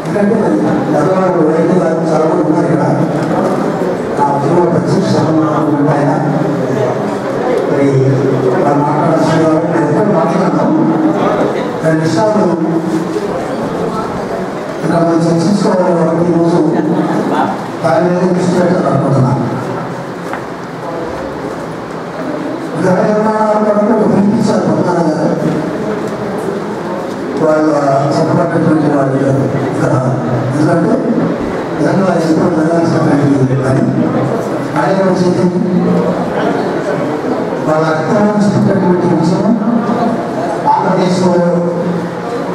ఎందుకంటే పెద్దవాళ్ళు రైతు గారు చాలా మంది ఉన్నారు ఇక్కడ. ఆ ఉద్యోగ ప్రత్యక్ష ఆయన మరి వాళ్ళు మాట్లాడాల్సిన నేను ఎక్కడ మాట్లాడతాం 2 నిమిషాలు ఇక్కడ మనం చర్చించుకోవాలి. కాబట్టి ఈరోజు దాని మీద దృష్టి పెట్టాలనుకుంటున్నాను. గృహ నిర్మాణాలు ఒక పిలిపించారు పొందాలి గారు. వాళ్ళు చెప్పబడినటువంటి వాళ్ళు ఇక్కడ ఎందుకంటే నిజంగా ఎంతో జరగాల్సినటువంటి పని ఆయన వచ్చేది వాళ్ళ రక్తం చూపేటువంటి విషయం. ఆంధ్రప్రదేశ్లో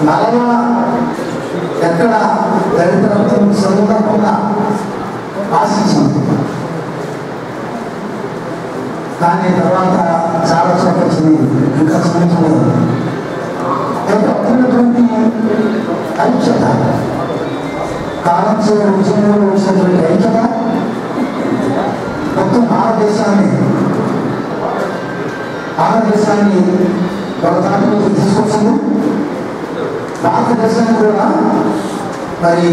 నలభై ఎక్కడ దళిత రక్తం చదువుకుండా ఆశించింది. కానీ తర్వాత చాలా చోట్ల వచ్చింది, ఇంకా శ్రమించలేదు. అయితే అప్పుడున్నటువంటి ఐక్యత, కాలం ఉద్యమంలో వచ్చినటువంటి ఐక్యత మొత్తం భారతదేశాన్ని ఒక దాంట్లోకి తీసుకొచ్చింది. భారతదేశాన్ని కూడా మరి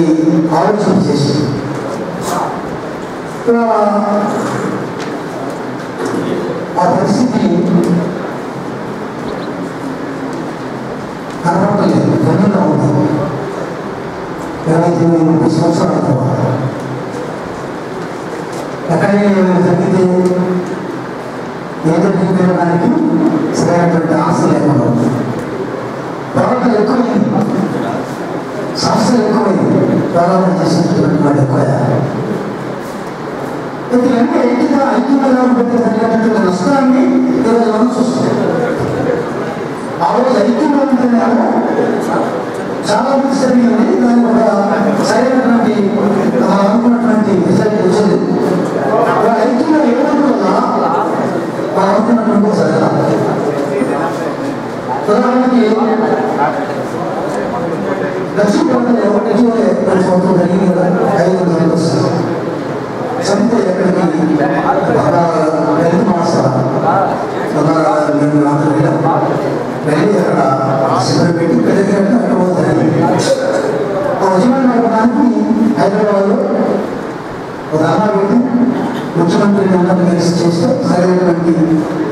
ఆలోచన చేసింది. ఆ పరిస్థితి కనపడలేదు. తొందరగా ఉంది 20-30 సంవత్సరాల తర్వాత ఎక్కడైనా జరిగితే ఏదో తినడానికి సరైనటువంటి ఆశ లేకుండా ఉంది. పోరాటం ఎక్కువైంది, సమస్యలు ఎక్కువైంది, పోరాటం చేసినటువంటి వాడు ఎక్కువయ్యారు. ఇవన్నీ ఐక్యంగా లేకపోతే జరిగినటువంటి నష్టాన్ని ఈరోజు మనం చూస్తాం. ఆ రోజు ఐక్యంగా ఉంటేనేమో చాలా మంది జరిగింది. దానికి ఒక సరైనటువంటి అనుకున్నటువంటి రిజల్ట్ వచ్చింది. ఐక్యంగా ఇవ్వడం వల్ల మనం అనుకున్నటువంటి జరగాలి. ఉదాహరణకి దక్షిణ ప్రాంతంలో ఇటీవలే 10 సంవత్సరాలు జరిగింది కదా, 5 సంవత్సరాలు చంపితే ఎక్కడికి దళిత మాస వెళ్ళి అక్కడ శిబిరం పెట్టి పెద్దగా అక్కడ పోతారు. ఆ ఉద్యమం నడపడానికి హైదరాబాద్లో ఒక ధర్నా పెట్టి ముఖ్యమంత్రిని అందరినీ కలిసి చేస్తే సరైనటువంటి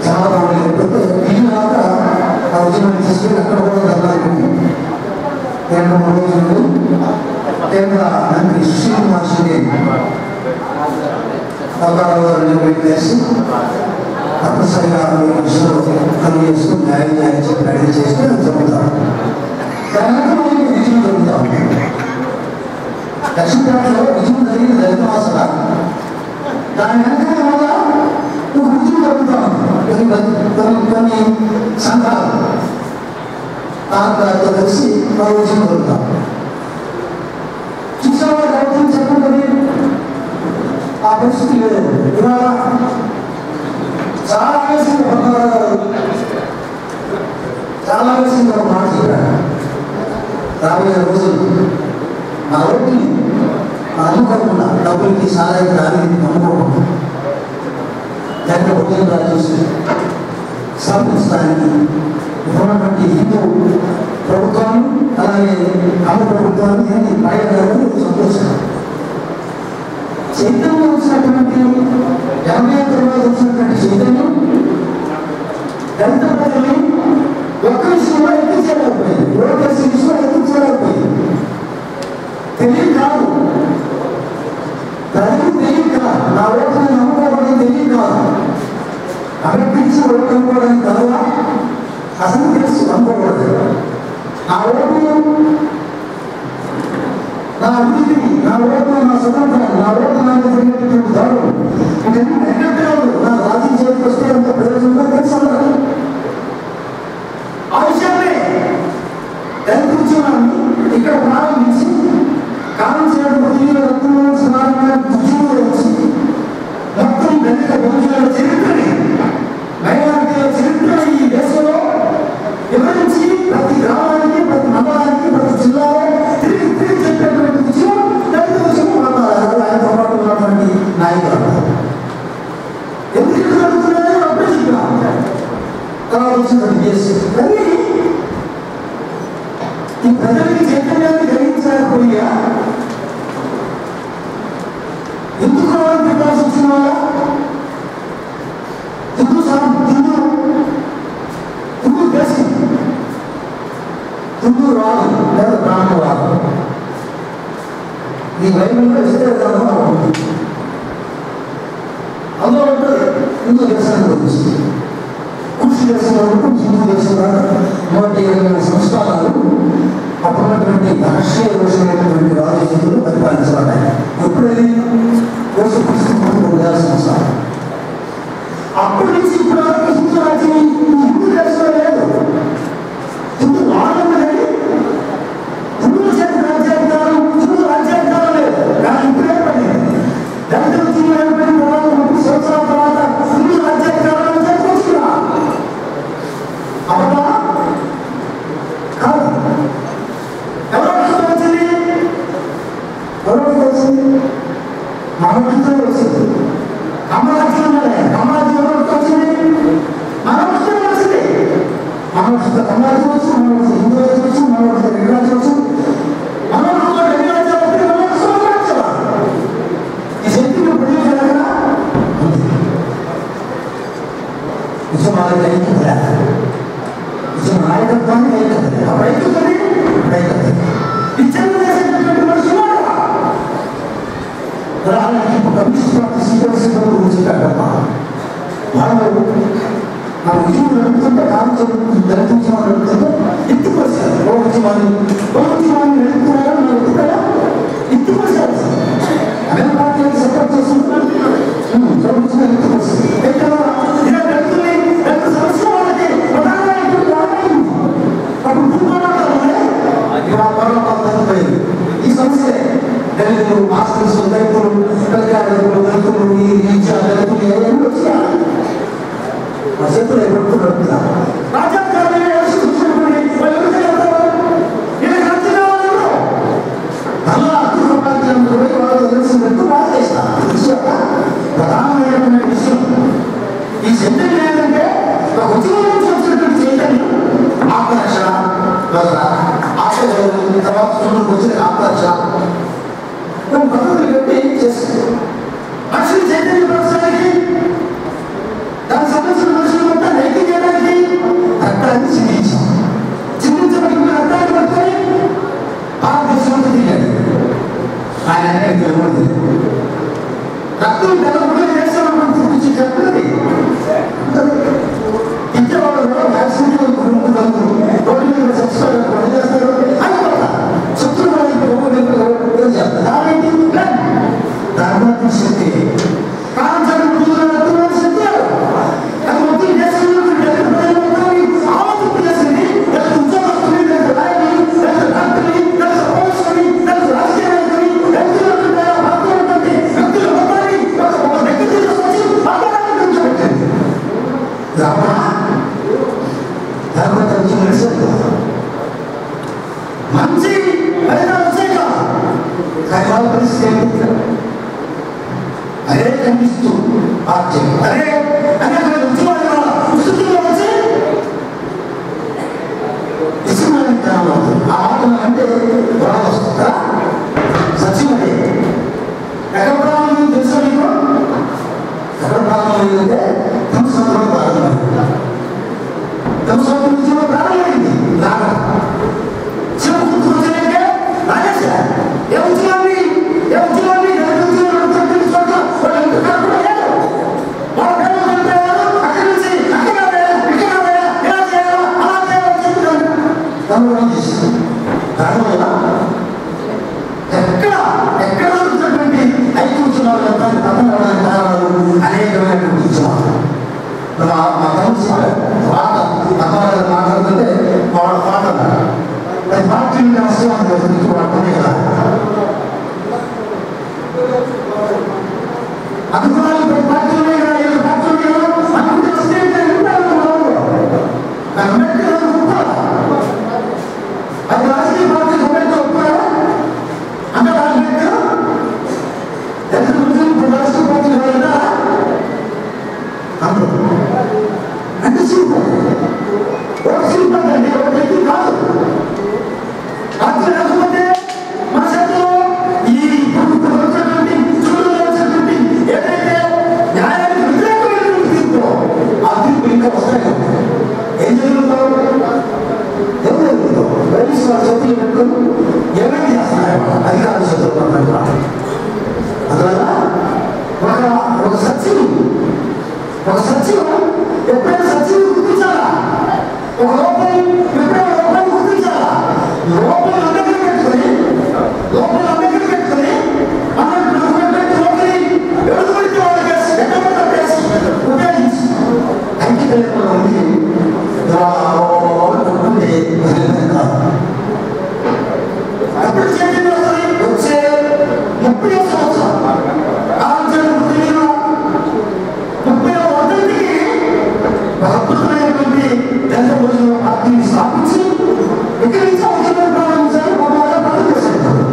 సమాధానం లేకపోతే వీళ్ళు దాకా ఆ ఉద్యమాన్ని తీసుకుని అక్కడ కూడా ధర్నా పెట్టి 2-3 రోజులు కేంద్ర మంత్రి సుశీల్ కుమార్ షిండే వేసి తప్పనిసరిగా విషయంలో పని చేసుకుని న్యాయం చెప్పి రెడీ చేస్తే జరుగుతాం. విజయం జరుగుతాం. దక్షిణ ప్రాంతంలో విజయం జరిగిన దళిత మాసగా దాని వెనకాల వల్ల ఒక విజయం జరుగుతాం. కొన్ని సంఘాలు దాంతో కలిసి ఒక విజయం జరుగుతాం. చూసేవాళ్ళు ప్రభుత్వం చెప్పండి, ఆ పరిస్థితి లేదు. ఇవాళ చాలా వేసింది ఒక మాట చెప్పారు. రాబోయే రోజులు ఆ రోడ్ని అనుకోకుండా డబ్బులకి సారాయి దాన్ని నమ్ముకోకుండా లేకపోతే ఉద్యోగాలు చూసి స్థాపించడానికి ఉన్నటువంటి హిందూ ప్రభుత్వాన్ని అలాగే అమ్మ ప్రభుత్వాన్ని నేను పడగలను సంతోషం. చైతన్యం వచ్చినటువంటి 80 తర్వాత వచ్చినటువంటి చైతన్యం దళిత ప్రజల్ని ఒక్క విషయంలో ఎక్కించలేకపోయింది. ఓటేసి విషయంలో ఎక్కించలేకపోయింది. తెలియదు కాదు, ప్రజలు తెలియదు కాదు, నా ఓటుని నమ్ముకోవడం తెలియదు కాదు, అభిప్పించి ఓటు అనుకోవడానికి కాదు, అసలు తెలుసు అనుకోకూడదు. నా ఓటు నా అభివృద్ధిని, నా ఓటు నా స్వతంత్రం, నా ఓటు నాకు జరిగినటువంటి గౌరవం ఇవన్నీ నెగ్గట్లేదు. నా రాజకీయ చేతికి వస్తే అంత ప్రయోజనంగా తెలుసు. ఆ విషయాన్ని దళిత ఉద్యమాన్ని ఇక్కడ ప్రారంభించి కావాల్సినటువంటి రత్నాలు ఉద్యమంలో వచ్చి మొత్తం దళిత బహుజనుల చరిత్రని, మైనారిటీల చరిత్ర ఈ దేశంలో వివరించి ప్రతి గ్రామానికి, ప్రతి మండలానికి, ప్రతి జిల్లాలో తిరిగి చెప్పేటువంటి ఉద్యమం దళిత ఉద్యమం ఆయనతో పాటు ఉన్నటువంటి నాయకులు. ఎందుకు జరుగుతున్నాయో అప్పుడు తర్వాత వచ్చినటువంటి కేసు. కానీ ఈ ప్రజలకి చైతన్యాన్ని కలిగించలేకపోయా ఎందుకు పెట్టాల్సి వచ్చిన వాళ్ళ హిందూ దేశం హిందూ రాదు లేదా బ్రాహ్మణ రాదు. ఈ బైబిల్లో ఇస్తే ఉంది అందులో ఉంటుంది హిందూ దేశాన్ని గురించి. కృషి దేశంలో హిందూ దేశంలో 120 సంస్కారాలు అప్పుడున్నటువంటి రాష్ట్రీయ రోషమైనటువంటి రాజకీయాలు పరిపాలించబడ్డాయి. ఎప్పుడైనా కోసం సంవత్సరాలు అప్పటి నుంచి ఇప్పుడు హిందూ రాజ్యం హిందూ దేశంలో లేదు. హిందూ రాజ్యం లేదు, హిందూ చేతి రాజ్యాధికారం హిందూ రాజ్యాధికారం లేదు. కానీ ఇప్పుడు ఏర్పడింది దళితులు ఏర్పడిన 30 సంవత్సరాల తర్వాత హిందూ రాజ్యాధికారాన్ని చేరుకుంటున్నా అబ్బా కాదు. ఎవరికి వచ్చింది? ఎవరికి వచ్చింది? మనతో వచ్చింది. కమరాజ్యం కమరాజ్యం ఎవరికి వచ్చింది? మనతో వచ్చింది. మనతో కమరాజ్యం వచ్చి మనతో హిందూ రాజ్యం వచ్చి మనతో రెడ్డి వచ్చు మనతో రెడ్డి రాజ్యం వచ్చి మనతో ఈ శక్తిని ప్రయోజనంగా నిజమాల ఐక్యత నిజం నాయకత్వాన్ని ఐక్యత ఐక్యతని ఐక్యత విచ్ఛిన్నం చేసేటటువంటి మనిషి కమ్యూనిస్ట్ పార్టీ సీనియర్స్ గురించి వాళ్ళు నా ఉద్యోగం నడుపుతుంటే కాంతో నడిపించమని నడుపుతుంటే ఎత్తిపోసారు. ఉద్యమాన్ని నడుపుతున్నారో నా ఎత్తుతారా ఎత్తిపోసారు. అదే పార్టీలకు సపోర్ట్ చేస్తున్నారు ప్రభుత్వం ఎత్తిపోసారు. ఇలా నడుపుతుంది ఎంత సమస్య వాళ్ళకి ప్రధానమైనటువంటి అప్పుడు తగ్గిపోయింది. ఈ సమస్య దళితులు మాస్టర్స్ దళితులు కళ్యాణులు దళితులు ఈ దళితులు ఏమైనా వచ్చారు మా చేతులు ఎదుర్కొంటున్నా రాజ్యాంగాన్ని అలా అర్థ సంపాదించినప్పుడు వాళ్ళు తెలిసినట్టు బాగా చేస్తారు. ప్రధానమైనటువంటి విషయం ఈ చైతన్యం ఏంటంటే ఒక ఉద్యోగం నుంచి వచ్చినటువంటి చైతన్యం ఆకర్షణ తర్వాత చూడడానికి వచ్చిన ఆకర్షణ పద్ధతులు పెట్టి చేస్తుంది. మనుషులు చైతన్యపరచడానికి దానికి సంబంధించిన మనుషులు మొత్తం నైతిక చేయడానికి రక్తాన్ని చిందించాం. చిందించబడిన రక్తాన్ని పట్టుకొని భారతదేశంలో దిగాడు. ఆయన రక్తం తెల్లకుండా దేశంలో గురించి చెప్తుంది. ఇచ్చేవాళ్ళు వ్యాక్సిన్ రోడ్డు మీద చచ్చిపోయారు పని చేస్తారు దాని శక్తి మంచి అదే కనిపిస్తూ అదే ఆ ఆటలు అంటే గొడవ వస్తుందా సత్యం అదే. ఎక్కడ ప్రారంభం తెలుసా మీకు? ఎక్కడ ప్రారంభమైందంటే సంవత్సరం ప్రారంభమైంది. సంవత్సరం నుంచి ప్రారంభమైంది లాగా చిన్న గుర్తుకొచ్చాయంటే రాజేశా ఏ ఉద్యమాన్ని ఎక్కడ ఉన్నటువంటి ఐక్య ఉద్యమాలు దాన్ని పక్కన రావడానికి కారణాలు అనేకమైనటువంటి ఉద్యమాలు. మా మాట్లాడుతుంటే వాళ్ళ పాట అది పార్టీ అవసరం పడుతుంది కదా. అనుకున్నాను పార్టీలే కదా పార్టీ అనుకుంటే వస్తే అది రాజకీయ పార్టీ గవర్నమెంట్ ఒప్పుకోరా అంటే రాజకీయ రాష్ట్ర పార్టీ అంటే అధికారులు చదువుకున్నట్టు అందువల్ల ఒక సత్యం ఎప్పుడైనా సత్యం గుర్తించాలా, ఒక లోపం ఎప్పుడైనా లోపాన్ని గుర్తించాలా. లోపల దగ్గర పెట్టుకొని లోపలి ఎవరితో ఉపయోగించి ఐక్యత లేకుండా ఉంది ఎప్పుడు చేతిలో వచ్చే 30 సంవత్సరం 30వ వర్ధంతికి అద్భుతమైనటువంటి దళిత భోజన పార్టీని స్థాపించి ఇక్కడి నుంచి ఉద్యమం ప్రారంభించాలి. ప్రారంభం చేశారు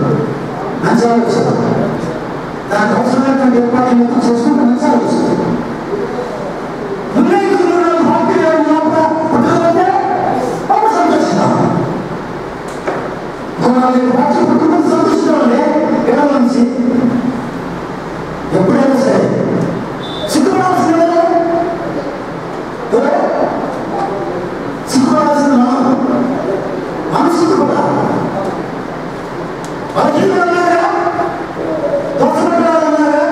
మంచి ఆలోచన. దానికి అవసరమైనటువంటి ఏర్పాట్లు మొత్తం చేసుకుంటే మంచి ఆలోచన. ఎప్పుడైనా సరే సిగ్గుపడాల్సిన మనసు కూడా వాళ్ళకి దోషపడాలన్నారా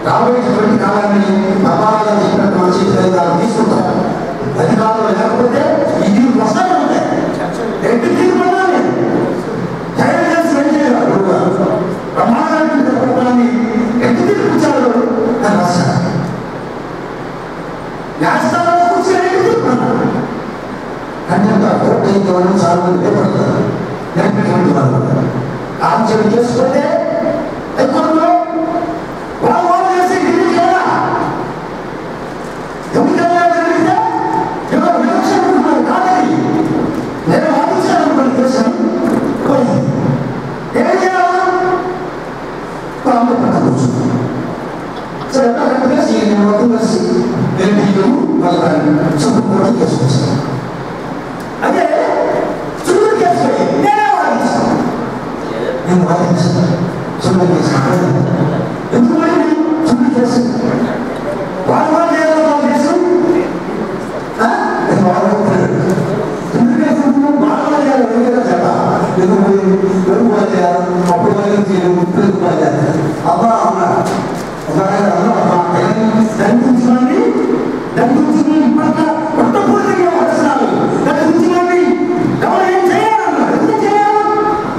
రాబోయేటువంటి కాలాన్ని ప్రభావాలు చెప్పినట్టు మన చేతులు తీసుకుంటాం. అధికారులు లేకపోతే ఇది వస్తానే ఉంటాయి. ఎట్టి తీర్మానాన్ని ధైర్యం చేసి వెళ్ళేవారు ప్రమాణాన్ని ప్రభుత్వాన్ని ఎట్టి తీర్పించారు అని రాశారు. న్యాయస్థానంలో కూర్చొని ఎట్టి తీర్మానాలు ఖండిత కోర్టు అయితే వాళ్ళు చాలా మంది భయపడతారు. నెట్టినటువంటి వాళ్ళు ఆలోచన చేసుకుంటే ఎక్కువలో వాళ్ళు చేసి ఢిల్లీ చేయాలా ఎవరికైనా జరిగితే ఎవరు విలక్షణున్నారు కాదని నేను వాదించాలనుకున్న దేశం పోయింది. ఏం చేయాలా కూర్చున్నాను సరే ఎట్లా కలిసి నేను మొత్తం కలిసి ఎల్పీలు వాళ్ళని సుప్రీం కోర్టు చేసుకొచ్చాను. అదే సుప్రీం కేసు నేనే వాదించాను. నేను వాదించాను సుప్రీం కేసు ఎందుకు సుప్రీం కేసు వాళ్ళు చేయాలి కేసు అబ్బా అన్నా దాని గురించి ఇప్పటికా కొట్టపూర్తిగా వస్తున్నారు. దాని గురించి ఎవరు ఏం చేయాలన్నారు ఎందుకు చేయాలి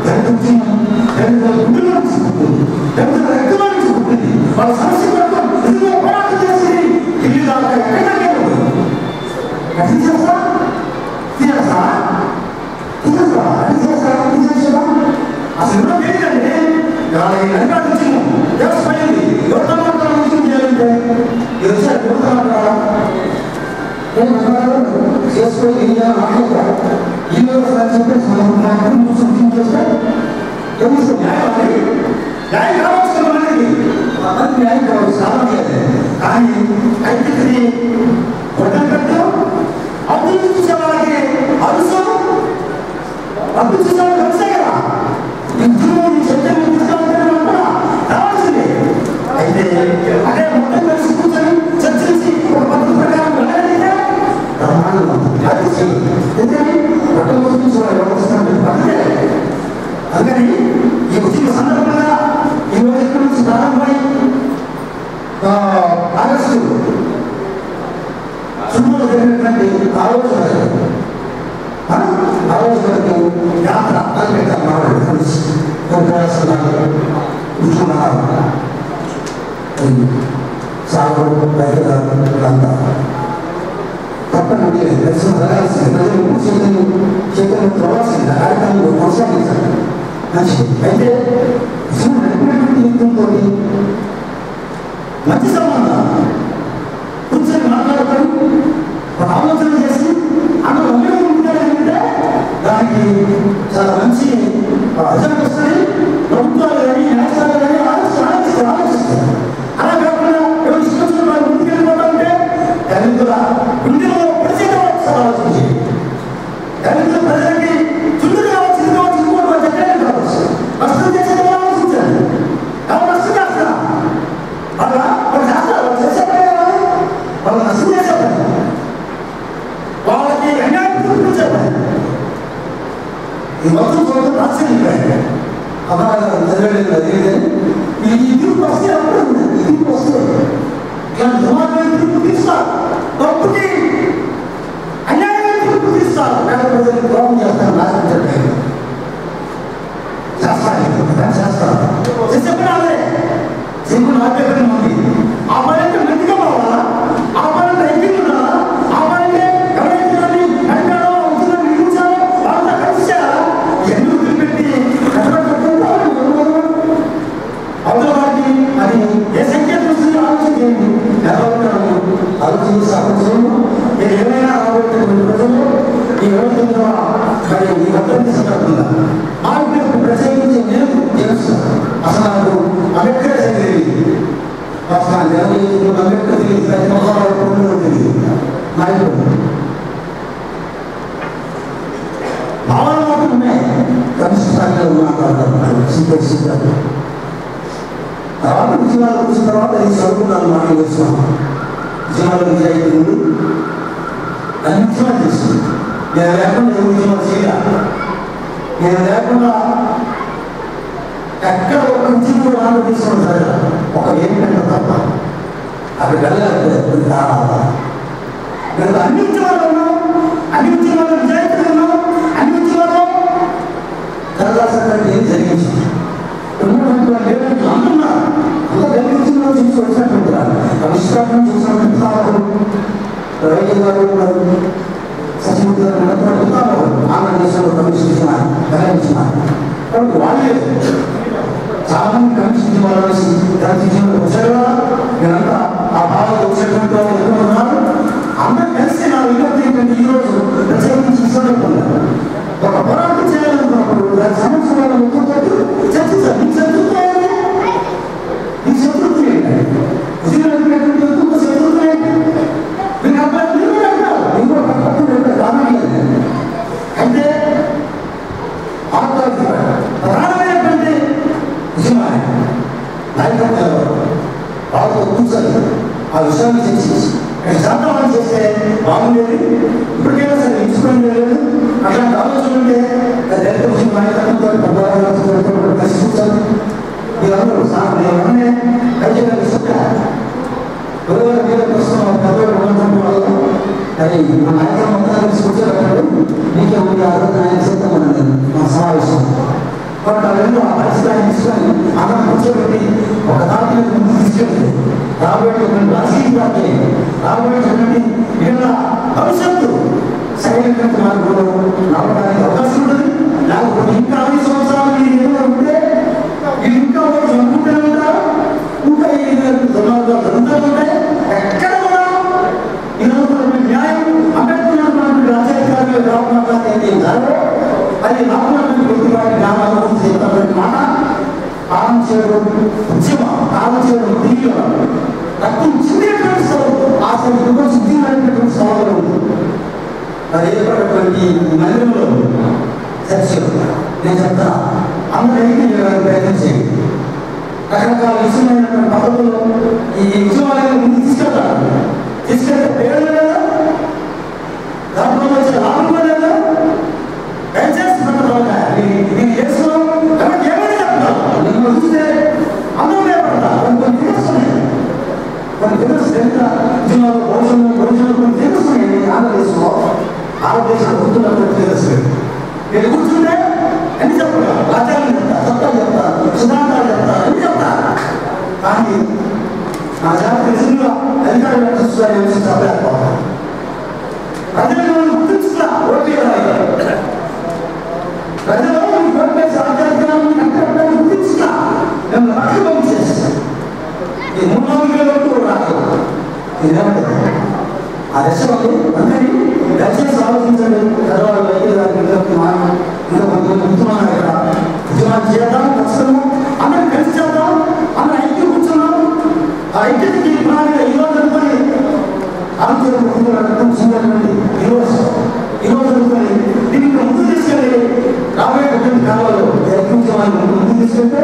దాని గురించి గుడ్డులో తీసుకుంటుంది దాని రక్తంలో తీసుకుంటుంది వాళ్ళ సమస్య ఎందుకు పోరాటం చేసి ఢిల్లీ దాకా ఎక్కడికే అది చేస్తా తీరేస్తా అసలు ఏంటంటే వెనకాల వ్యవస్థయింది ఎవరితో చేయాలంటే చేసుకొని ఏం చేయాలి మాట్లాడతా ఈ వ్యవస్థ చెప్పేసి మనం చేస్తే న్యాయం కావచ్చు మనకి న్యాయం కావచ్చు సామాన్య కానీ ఐక్యతని పట్టం పెట్టాం. అభివృద్ధి చూసే వాళ్ళకి అవసరం అభివృద్ధి చూసే వాళ్ళకి వస్తాయి కదా రావాల్సిందే. అయితే అదే మొత్తం కలిసి కూర్చొని చర్చించి ఒక పద్ధతి ప్రకారం వెళ్ళగలిగితే అందుకని ఈ ఉద్యమ సందర్భంగా ఈ రోజు ఇక్కడ నుంచి ప్రారంభమై ఆగస్టు సుమారు జరిగినటువంటి ఆలోచన ఆ రోజు వరకు యాత్ర అని పెట్టారు మావాళ్ళు కలిసి కూర్చున్నారు సాగుడు రైతులంతా తప్పనండి దర్శనం జరగాల్సింది ప్రజలు చైతన్యం ప్రవాల్సింది ఆ కార్యక్రమంలో కొనసాగించాలి మంచిది. అయితే నడిపినటువంటి యుద్ధంతో మంచి సంబంధం కూర్చొని మాట్లాడుకొని ఒక ఆలోచన చేసి అందులో ఒకే ఉంటుందంటే దానికి చాలా మంచి రిజల్ట్ వస్తుంది. ప్రభుత్వాలు కానీ న్యాయస్థానాలు కానీ ఆలోచిస్తారు. అలా కాకుండా ఎవరు ఇష్టం వాళ్ళు ముందుకెళ్ళిపోతామంటే దళితుల గుండెలో పరిచయం ఆలోచించి దళితుల ప్రజలకి చుట్టూ కావచ్చు ఇంకోటి చెప్పలేదు కావచ్చు నష్టం చేసేది ఆలోచించాలి. ఎవరు నష్టం చేస్తారా వాళ్ళు చేస్తారు వాళ్ళు చేసేవాళ్ళు వాళ్ళు నష్టం చేసేవాళ్ళు వాళ్ళకి అన్యాయం చూపించేవాళ్ళు ఈ మొత్తం చూడటం రాష్ట్రం అపరాధం జరగలేదు. అదే ఈ తీర్పు వస్తే అప్పుడు ఈ తీర్పు వస్తుంది ఇలాంటి దుమారమైన తీర్పు తీస్తారు. తప్పుకి అన్యాయమైన తీర్పు తీస్తారు. పేద ప్రజలకు ద్రోహం చేస్తారు. నాశనం చెప్పారు చేస్తారు చెప్పిన అదే సింపుల్ ఆపేపడి ఉంది. ఆ పని అంటే మంచిగా పోవాలా, ఆ పని అంటే ఎంపీలు ఉండాలా, ఆ పని అంటే ఎవరైతే నడిపాడో అవుతుందని నిర్మించాలో వాళ్ళతో కలిసి చేయాలా. ఎందుకు పెట్టి అవతల వారికి అది ఏ సంఖ్య చూస్తుంది ఆలోచన చేయండి. ఎలా ఉంటారు ఆలోచించి ఆలోచనలు మీరు ఏమైనా రాబోయేటువంటి ప్రజలు ఈ వ్యవస్థ మరి ఈ భద్రత సందర్భంగా మార్పులకు ప్రత్యేకించి నేను తెలుస్తాను. అసలు నాకు అంబేద్కర్ తెలియదు. అంబేద్కర్ తెలియదు. ప్రతి ఒక్కరు తెలియదు. నాయకుడు భావన మాత్రం ఉన్నాయి. కనిష్ట స్థాయిలో మాట్లాడతారు సిపిఎస్సి తర్వాత ఉద్యమాలు వచ్చిన తర్వాత ఈ చదువుకున్నాను మాట చేస్తున్నాను. ఉద్యమాలు నిజాయితీ ఉంది. అన్ని ఉద్యమాలు చేస్తుంది. నేను లేకుండా ఏ ఉద్యమాలు చేయాలి. నేను లేకుండా ఎక్కడ ఒక ఉద్యమం వాళ్ళు తీసుకోవడం సరే ఒక ఏంటంటే తప్ప అక్కడికి వెళ్ళాలి. నేను అన్ని ఉద్యమాలు ఉన్నాం, అన్ని ఉద్యమాలు నిజాయితీ ఉన్నాం, అన్ని ఉద్యమాలు జరగాల్సినటువంటి ఏం జరిగించింది ఉన్నటువంటి వాళ్ళు లేదంటే అంటున్నారు. అంత గర్వించిన చూసి వచ్చినటువంటి ఆవిష్కరణ చూసినటువంటి ఉత్సాహం రైతు గారు ఉన్నారు, సచివుడు గారు ఉన్నటువంటి ఉత్సాహం ఆంధ్రదేశంలో ప్రవేశించినారు గర్వించినారు. కాబట్టి వాళ్ళే చాలా మంది కమిషన్ వాళ్ళని కమిషన్ వచ్చారు కదా. నేనంతా ఆ భావాలు వచ్చేటువంటి వాళ్ళు ఎక్కువ ఉన్నారు. అందరూ కలిసి నా విజ్ఞప్తి ఏంటంటే ఈరోజు ప్రత్యేకించి ఇస్తున్నారు. ఒక పోరాటం చేయాలనుకున్నప్పుడు దాని సమస్య వాళ్ళతో చర్చించాలి. నీ శత్రుత్వం ఏంటి? నీ శత్రుత్వం ఏంటి? ఉద్యోగటువంటి ఒక్కొక్క శత్రుత్వం ఏంటి? మీకు అబ్బాయి మీరు అంటారు ఇంకో పక్కన రామాయణ అయితే ప్రధానమైనటువంటి ఉద్యమాన్ని నాయకత్వంలో వాళ్ళతో కూర్చొని ఆ విషయాన్ని చర్చించి శాంతవాదం చేస్తే బాగుండేది. ఇప్పటికైనా సరే ఇచ్చుకోండి లేదు. అట్లాంటి ఆలోచన ఉంటే దళిత ముస్లిం నాయకత్వంతో కలిసి కూర్చొని మీరందరూ ఏమన్నా ఖచ్చితంగా ఇస్తున్నారు. గురువారు మీద ప్రస్తుతం పెద్దవాళ్ళు ఉన్నటువంటి వాళ్ళు అది మా నాయకులు మొత్తం కలిసి కూర్చోబెట్టాడు. మీకే ఉంది అర్హత ఆయన సిద్ధం ఉన్నది మా సమావేశం. కాబట్టి అవన్నీ ఆ పరిస్థితి తీసుకొని అందరం కూర్చోబెట్టి ఒక దాని ముందు తీసుకెళ్తే రాబోయేటువంటి రాజకీయ పార్టీ రాబోయేటువంటి ఇలా భవిష్యత్తు సరైనటువంటి మార్గంలో రావడానికి అవకాశం ఉంటుంది. లేకపోతే ఇంకా 5 సంవత్సరాలు మీరు ఏదో ఉంటే మీరు ఇంకా ఒకటి అనుకుంటే ఉంటారు. ఇంకా ఈ దుర్మార్గాలు జరుగుతూ ఉంటాయి. ఎక్కడ కూడా ఈరోజు న్యాయం అంబేద్కర్ రాజ్యాంగాలు రావడానికి అయితే జరగదు. అది రావడానికి కొద్దిపాటి గ్రామాల చేస్తున్నటువంటి మాట కాలం చేయడం ఉద్యమం కాలం చేయడం దిగులు రక్తం చిందేటువంటి ఆ సందర్భంలో శుద్ధిమైనటువంటి సవాలు ఉంది. అది ఏర్పడినటువంటి మందిరంలో చర్చ నేను చెప్తాను. అందరికీ ప్రయత్నం చేయండి. రకరకాల విషయమైనటువంటి పద్ధతుల్లో ఈ ఉద్యమాలను ముందు తీసుకెళ్తారు. తీసుకెళ్తే పేరు లేదా దాంట్లో వచ్చే లాభం లేదా దయచేసి నేను చేస్తున్నాం కాబట్టి ఏమైనా చెప్తాను. నేను చూస్తే అందరూ భయపడతారు. కొన్ని తెలుస్తున్నాయి, కొన్ని తెలుసు దళిత ఉద్యమాలు భవిష్యత్తు కొన్ని తెలుస్తున్నాయి. ఆంధ్రదేశంలో భారతదేశం గుర్తున్నట్టు తెలుస్తుంది. నేను కూర్చుంటే అన్ని చెప్తా, రాజ్యాంగం చెప్తా, చట్టాలు చెప్తా, సిద్ధాంతాలు చెప్తా, అన్ని చెప్తా. కానీ నా జాతి నిజంగా అధికార వ్యవస్థ చెప్పలేకపోతాను. ప్రజలు గుర్తించుకున్నా ఓటు ప్రజలు రాజ్యాంగాన్ని గుర్తించుకున్నా మేము రక్షణ చేస్తాం. ఈ 3-4 వేల రాదు ఇదేమంటుంది ఆ దశలో అందరినీ దయచేసి ఆలోచించండి. చదవాలి వైద్యులు ఇంకా కొంతమంది ఉద్యమాలు ఇక్కడ ఉద్యమాలు చేద్దాం, ఖచ్చితంగా అందరం కలిసి చేద్దాం, అందరూ ఐక్యం కూర్చున్నాం. ఆ ఐక్యతకి ప్రణాళిక ఈరోజు అనుకుని ఆరోగ్యం చూడండి. ఈరోజు అనుకుని దీనికి ముందు తీసుకెళ్ళి రాబోయేటువంటి కాలంలో ఉద్యమాన్ని ముందు తీసుకెళ్తే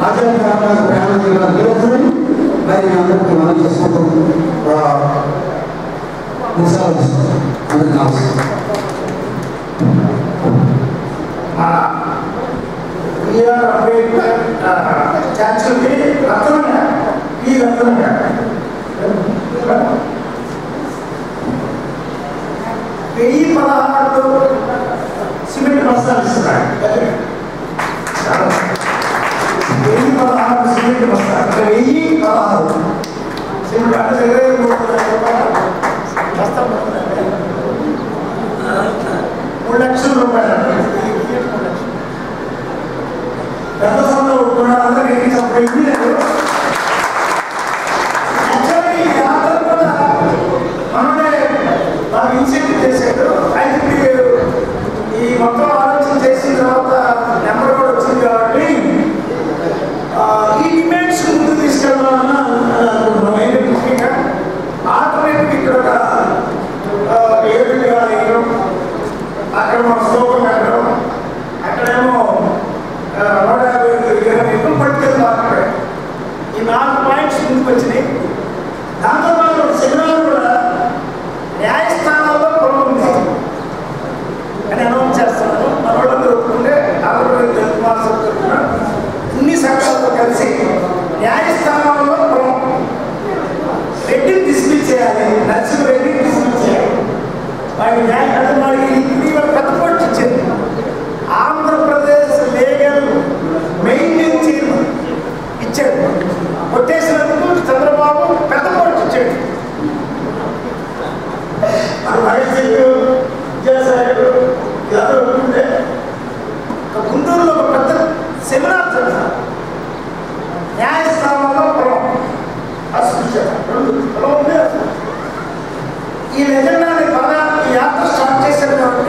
ఆధ్యాత్మిక ప్రయాణం చేయడం జరుగుతుందని మరి నేను అందరికీ మనం చేసుకుంటూ అందరికీ నమస్కారం. స్టాచ్యూకి రత్నంగా ఈ రత్నంగా 1016 సిమెంట్ బస్తాలు ఇస్తున్నాడు. 1016 సిమెంట్ బస్తాలు 1016 సిమెంట్ అంటే 23 రూపాయలు బస్తా 3 లక్షల రూపాయలు. పెద్ద సంలో ఉంటున్నాడు అందరికీ ఎక్కించినప్పుడు ఎక్కిలేదు. యాక్చువల్లీ ఈ ఆటలు కూడా మనమే నాకు ఇన్సెంటివ్ చేశాడు. అయితే ఈ మొత్తం ఆలోచన చేసిన తర్వాత నెంబర్ కూడా వచ్చింది కాబట్టి ఈ డిమాండ్స్ ముందు తీసుకెళ్ళాలన్న ముఖ్యంగా ఆల్టర్నేటివ్ ఇక్కడ ఒక 7 వేయడం, అక్కడ మన శ్లోకం కట్టడం, అక్కడేమో 150 పట్టుకెళ్ళి మాట్లాడాడు. ఈ 4 పాయింట్స్ ముందుకు వచ్చినాయి. దాంతో పాటు సెమినార్ కూడా న్యాయస్థానాల్లో పొలం ఉంది అని అనౌన్స్ చేస్తున్నాను. మన వాళ్ళందరూ ఒప్పుకుంటే ఆంధ్రప్రదేశ్ తెలుగు మాసం తరఫున ఇన్ని సంఘాలతో కలిసి న్యాయస్థానాల్లో పొలం రెడ్డిని డిస్మిస్ చేయాలి, నర్సింగ్ రెడ్డిని డిస్మిస్ చేయాలి. వాడి న్యాయ అంటే వాడికి ఇటీవల పెద్ద పోటీ ఇచ్చింది. ఆంధ్రప్రదేశ్ లీగల్ మెయింటైన్ చైర్మన్ ఇచ్చాడు. కొట్టేసినందుకు చంద్రబాబు పెద్ద పోటీ ఇచ్చాడు. విద్యాసాగర్ ఇదంతా ఉంటుంటే గుంటూరులో ఒక పెద్ద సెమినార్ చేస్తారు. న్యాయస్థానంలో పొలం అస్పృశ్యత 2 పొలం ఉంది. ఈ ఎజెండాని బాగా ఈ యాత్ర స్టార్ట్ చేశారు కాబట్టి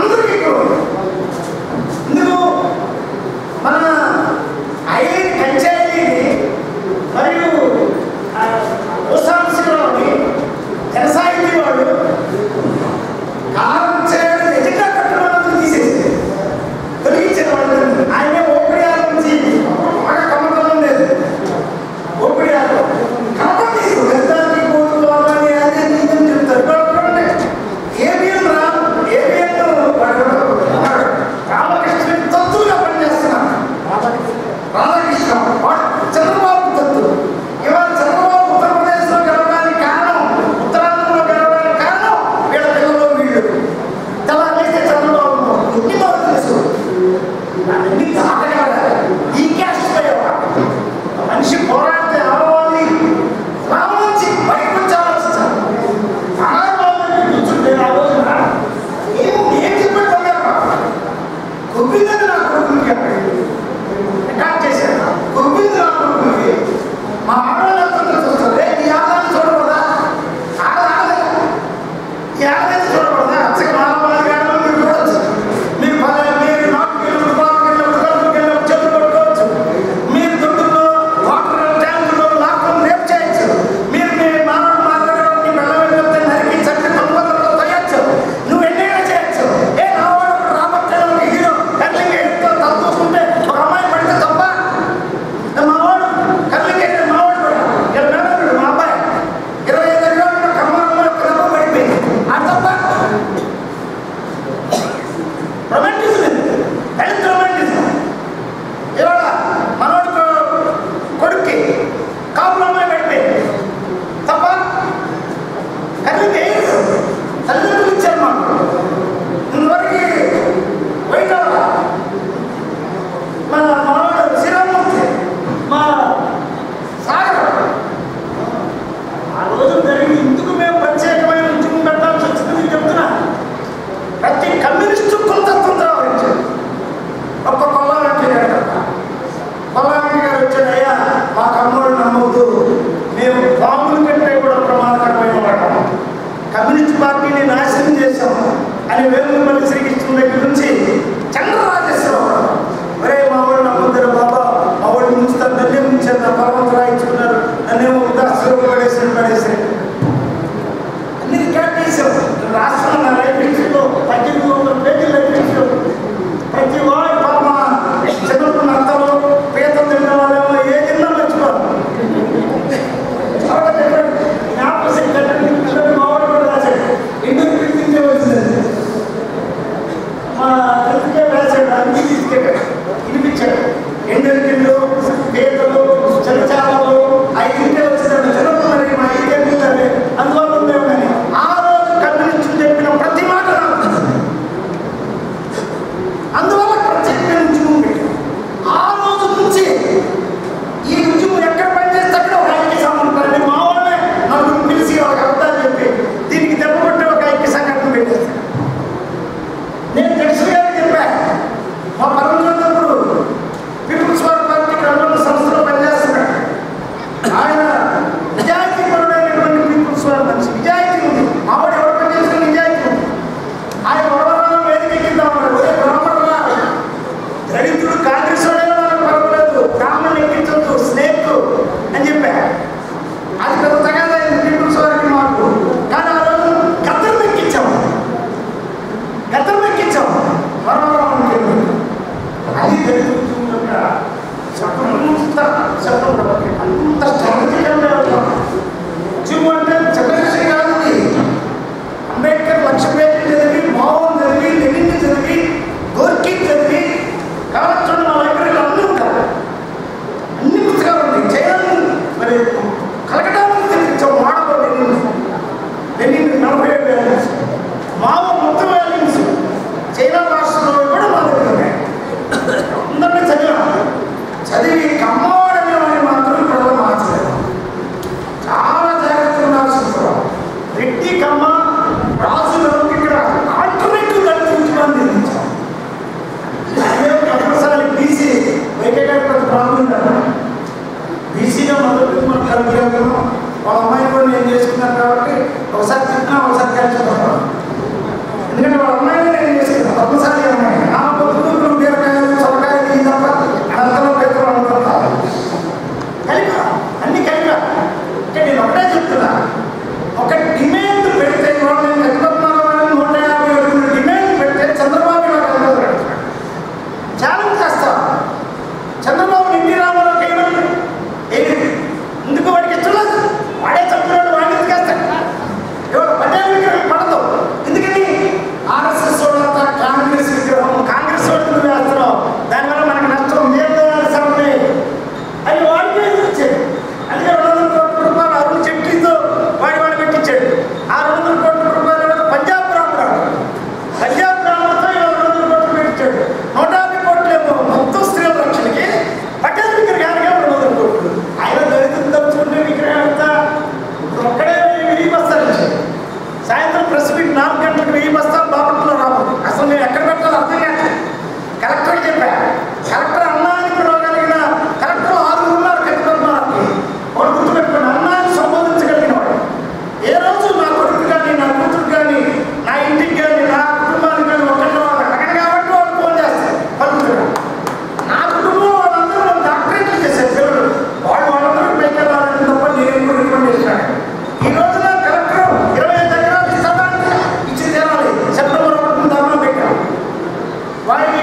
అందరికీ కూడా ఇందుకు మన ఐఐటి పంచాయతీని మరియు ఉసాంశంలోని జనసాహితీ వాళ్ళు కాలం చేయడం ఎజెండా కట్టడం తీసేసి తొలగించిన వాళ్ళు ఆయనే ఓపిడియాల నుంచి బాగా కమ్మకం లేదు. ఓపిడియాలు కాబట్టి గద్దానికి పోతున్నామని అదే నీదని చెప్తారు. ఏబిఎన్ రామకృష్ణ తత్తుగా పనిచేస్తున్నాను. రాధాకృష్ణ చంద్రబాబు తత్తు. ఇవాళ చంద్రబాబు ఉత్తరప్రదేశ్లో గెలవడానికి కారణం, ఉత్తరాంధ్రలో గెలవడానికి కారణం వీళ్ళ పిల్లలు వీళ్ళు. తెలంగాణ చంద్రబాబు ఎన్ని బాగా తెలుసు అన్ని దాటగలరా ఈ క్యాస్ట్ మనిషి పోరాడితే రావాలి. రావాల్సి బయటకు వచ్చి ఆలోచించాలి. కూర్చుంటే ఆ రోజున ఏం చెప్పాడు కొబ్బిందని నా కొడుకులకి రికార్డ్ చేశాను. కొబ్బింది నా కొడుకులకి మా ఆడవాళ్ళంతా చూస్తారు. ఈ ఆదాన్ని చూడకూడదా? ఈ ఆదాన్ని చూడకూడదా? అచ్చకి మానవాళి కానీ మీరు చూడవచ్చు. మీరు మీరు నాటుకు వెళ్ళినప్పుడు పాలకు వెళ్ళినప్పుడు కలుపుకి వెళ్ళినప్పుడు చెట్లు కొట్టుకోవచ్చు. మీరు దొడ్డులో వాటర్ ట్యాంకులో లాక్కొని రేపు చేయొచ్చు. మీరు మీ మానవుడు మాట్లాడేవాడిని వెళ్ళవెళ్ళితే నరికి చట్టి తొమ్మిదిలో తొయ్యొచ్చు. నువ్వు ఎన్నైనా చేయొచ్చు. ఏ రావాడు రామచంద్రుడికి హీరో కళ్ళకి తప్పుకుంటే ఒక అమ్మాయి పడితే తప్ప? మావాడు కళ్ళకి మావాడు కూడా మేనడు మా అబ్బాయి 25 ఏళ్ళు కమ్మలో క్రమ పడిపోయింది. అది తప్ప రొమాంటిజం, దళిత రొమాంటిజం. ఇవాళ మనోడు కొడుక్కి కాపులో అమ్మాయి పడిపోయింది తప్ప? కళ్ళకి వేయరు. తల్లిదండ్రులు ఇచ్చారు మాకు. ఇంతవరకు వైకాల మన మనవాడు శ్రీరామూర్తి, మా సాగర్ ఆ రోజు జరిగి ఇందుకు మేము ప్రత్యేకమైన ఉద్యమం పెట్టాల్సి వచ్చిందని చెప్తున్నా. ప్రతి కమ్యూనిస్టు కులతత్వం రావచ్చు. ఒక్క కొల్లారెడ్డి గారు కొల్లారెడ్డి గారు వచ్చాడు. అయ్యా మా కమ్మోడు నమ్మవద్దు, మేము బాంబుల కంటే కూడా ప్రమాదకరమైన వాడము, కమ్యూనిస్ట్ పార్టీని నాశనం చేశాము అని వేములపల్లి శ్రీకృష్ణ దగ్గర నుంచి చంద్రరాజేశ్వరరావు ఒరే మా వాడు నమ్ముతారు బాబా, మా వాడు ముంచుతారు, నన్నే ముంచారు, నా పర్వతం రాయించుకున్నారు, నన్నేమో ఉదాసులో పడేసారు. అన్ని రికార్డ్ చేసాం. రాష్ట్రంలో నా లైఫ్ హిస్టరీలో 1800 పేజీల లైఫ్ హిస్టరీలో ప్రతి వాడు పాప చిన్నప్పుడు నత్తలు పీతలు తిన్న వాళ్ళేమో ఏ జిల్లా మర్చిపోరు. మా వాడు కూడా రాశాడు. ఎందుకు పిలిపించవలసింది మా తల్లికే రాశాడు. అన్ని తీసుకెళ్ళాడు, వినిపించాడు. ఎండెల్కిళ్ళు, పీతలు, చలిచాలలు ఐదింటే వచ్చిందండి. చిన్నప్పుడు మరి మా ఇంటి అందువల్ల ఉందేమో కానీ ఆ రోజు కమ్యూనిస్టులు చెప్పిన ప్రతి మాట నాకు అందువల్ల ప్రత్యేకంగా ఉద్యమం పెట్టాం. ఆ రోజు నుంచి ఈ ఉద్యమం ఎక్కడ పనిచేస్తే అక్కడ ఒక ఐక్య సంఘటన మా వాళ్ళే నలుగురు పిలిచి ఒక అర్థాలు చెప్పి దీనికి దెబ్బ కొట్టే ఒక ఐక్య సంఘటన పెట్టేస్తాను. నేను తెలుసు గారికి చెప్పాను. మా పర్వతప్పుడు పీపుల్స్ వార్ పార్టీకి అనుబంధ సంస్థలో పనిచేస్తున్నాడు. ఆయన నిజాయితీ పరుడైనటువంటి పీపుల్స్ వార్ మనిషి. నిజాయితీ ఉంది. ఆవిడ ఎవరు పనిచేసిన నిజాయితీ ఉంది. ఆయన వడవరాలను వేదికెక్కిద్దామన్నాడు. ఒరే బ్రాహ్మణులా, దళితుడు కాంగ్రెస్ వాడైనా మనకు పర్వాలేదు, బ్రాహ్మణులు ఎక్కించొద్దు, స్నేక్ అని చెప్పా. అది పెద్ద తగాదైంది పీపుల్స్ వారికి మాకు. కానీ ఆ రోజు గద్దరం ఎక్కించాం.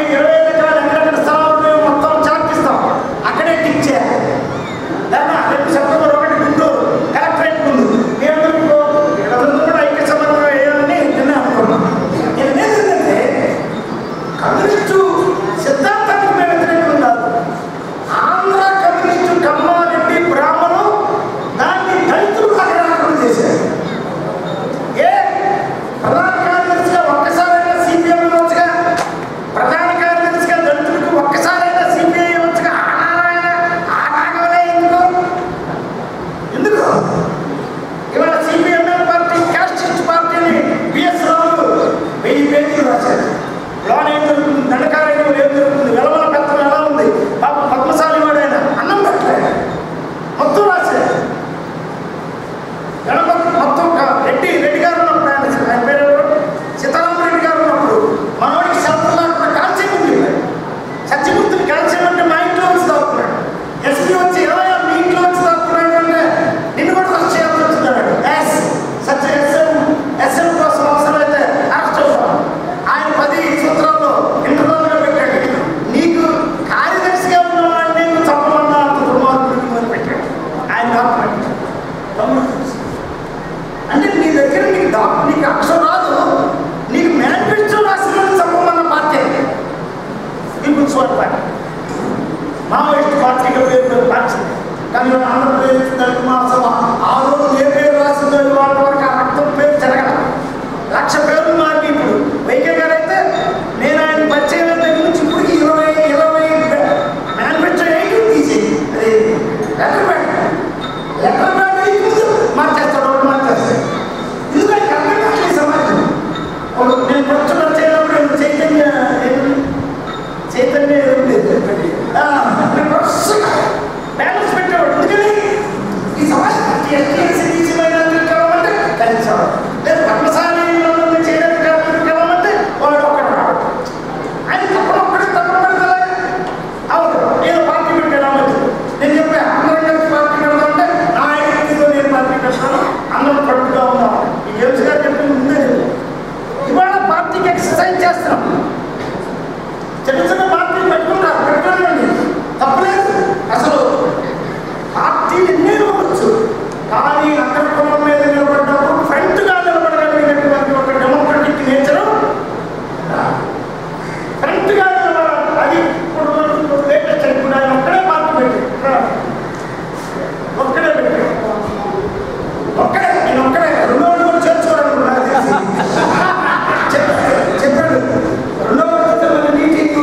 25 ఎకరాలు ఎక్కడ స్థలాలు మొత్తం చార్టిస్తాం, అక్కడే టిక్ చేయాలి. లేదా రేపు సెప్టెంబర్ 1 గుంటూరు కలెక్టరేట్ ముందు మీ అందరికీ కూడా ఐక్య సమన్వయం వేయాలని నిన్న అనుకున్నాం. ఏంటంటే కమ్యూనిస్టు సిద్ధాంతానికి మేము వ్యతిరేకం కాదు. ఆంధ్ర కమ్యూనిస్టు కమ్మారెడ్డి బ్రాహ్మణులు దాన్ని దళితులు అగ్రహారం చేశారు. ప్రధాన కార్యదర్శిగా ఒక్కసారైనా సిపిఎం ఇవ్వచ్చుగా, ప్రధాన కార్యదర్శిగా దళితులకు ఒక్కసారైనా సిపిఐ ఇవ్వచ్చుగా. ఆ రాగవలే ఎందుకు ఇవాళ సిపిఎంఎల్ పార్టీ క్యాస్టిస్ట్ పార్టీని బిఎస్ రావు 1000 పేజీలు రాశారు. లోన్ ఏం జరుగుతుంది, దండకారణ్యం ఏం జరుగుతుంది, వెలవల పెత్తనం ఎలా ఉంది, పాప పద్మశాలి వాడైనా అన్నం పెట్టలేదు మొత్తం రాశారు. గణపతి మొత్తం రెడ్డి గారు ఉన్నప్పుడు ఆయన పేరు సీతారామరెడ్డి గారు ఉన్నప్పుడు మనోడికి శబ్దంలో కాల్చేయం ఉంది. సత్యమూర్తిని కాల్చేయం అంటే మా ఇంట్లో వచ్చి తాగుతున్నాడు. ఎస్పీ వచ్చి ఎలా మీ ఇంట్లో వచ్చి తాగుతున్నాడు అంటే నిన్ను కూడా అరెస్ట్ చేయాల్సి వచ్చిందన్నాడు. ఎస్ఎం కోసం అవసరమైతే అరెస్ట్ అవుతాం. ఆయన 10 సూత్రాల్లో ఇంటర్నల్గా పెట్టాడు. నీకు కార్యదర్శిగా ఉన్నవాడిని నేను చంపమన్నా అంత దుర్మార్గుడికి పెట్టాడు ఆయన డాక్యుమెంట్. అంటే నీ దగ్గర నీకు అక్షరం రాదు, నీకు మేనిఫెస్టో రాసిన చంపమన్న party people's war party, Maoist పార్టీగా పేరు మార్చింది. కానీ ఆంధ్రప్రదేశ్ దళిత మహాసభ ఆ రోజు ఏ పేరు రాసిందో వాళ్ళ వరకు ఆ రక్తం పేరు జరగల. 1,00,000 పేర్లు మారి ఇప్పుడు వైకే గారు అయితే నేను ఆయన పరిచయం దగ్గర నుంచి ఇప్పటికి 20 మేనిఫెస్టో తీసేది. అది లెటర్ మార్చేస్తాడు, మార్చేస్తాడు. ఎందుకంటే కర్ణాటక సమాజం నేను ప్రొఫెసర్ చేయనప్పుడు చైతన్య బ్యాలెన్స్ పెట్టేవాడు. ఎందుకని ఈ సమాజం కలవమంటే కలిసేవాడు, లేదా పద్మశాలి చేయడానికి కలవమంటే వాడు ఒక్కడు రావడం. ఆయన తప్పనొక్కడే తప్పనబడతా అవును నేను పార్టీ పెట్టాను మంచిది. నేను చెప్పే అందరం కలిసి పార్టీ పెడతామంటే నా ఐడెంటిటీతో నేను పార్టీ పెడతాను, అందరం కట్టుగా ఉన్నాం. ఈ గెలుసు గారు చెప్పింది ముందే ఇవాళ పార్టీకి ఎక్సర్సైజ్ చేస్తున్నాం. చిన్న చిన్న పార్టీలు పెట్టుకోండి, తప్పలేదు. అసలు పార్టీలు ఎన్నే ఇవ్వచ్చు, కానీ అక్కడ కులం మీద నిలబడ్డప్పుడు ఫ్రంట్గా నిలబడగలిగినటువంటి ఒక డెమోక్రటిక్ నేచరు ఫ్రంట్గా నిలబడాలి. అది ఇప్పుడు లేటెస్ట్ ఇప్పుడు ఆయన ఒక్కడే పార్టీ పెట్టాడు, ఒక్కడే నేను ఒక్కడే 2 కూడా చేర్చుకోవాలనుకున్నా చెప్పాడు. 2వ మీటింగ్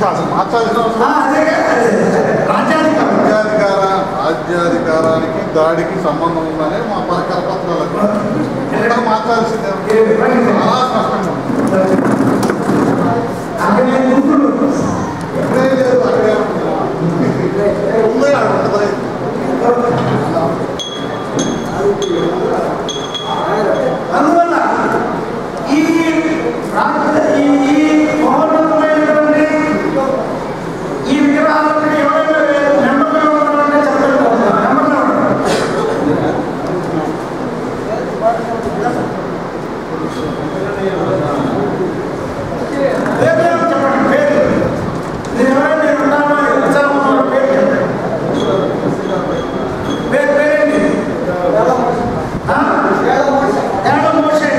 అసలు మార్చాల్సిన రాజ్యాధికారానికి దాడికి సంబంధం ఉందనే మా కరపత్రాలకు మార్చాల్సిందే చాలా స్పష్టంగా లేదు. అక్కడే ఉంది ఉంటుంది. అందువల్ల ఈ మహోన్నతమైనటువంటి ఈ విగ్రహాలను ఎవరైనా నెంబర్లో ఉన్నారంటే చెప్పలేదు. నెంబర్లో పేరు చెప్పండి. పేరు నేను ఎవరైనా ఉన్నామో ఉత్సాహం పేరు చెప్పండి. పేరేంటి? మోషే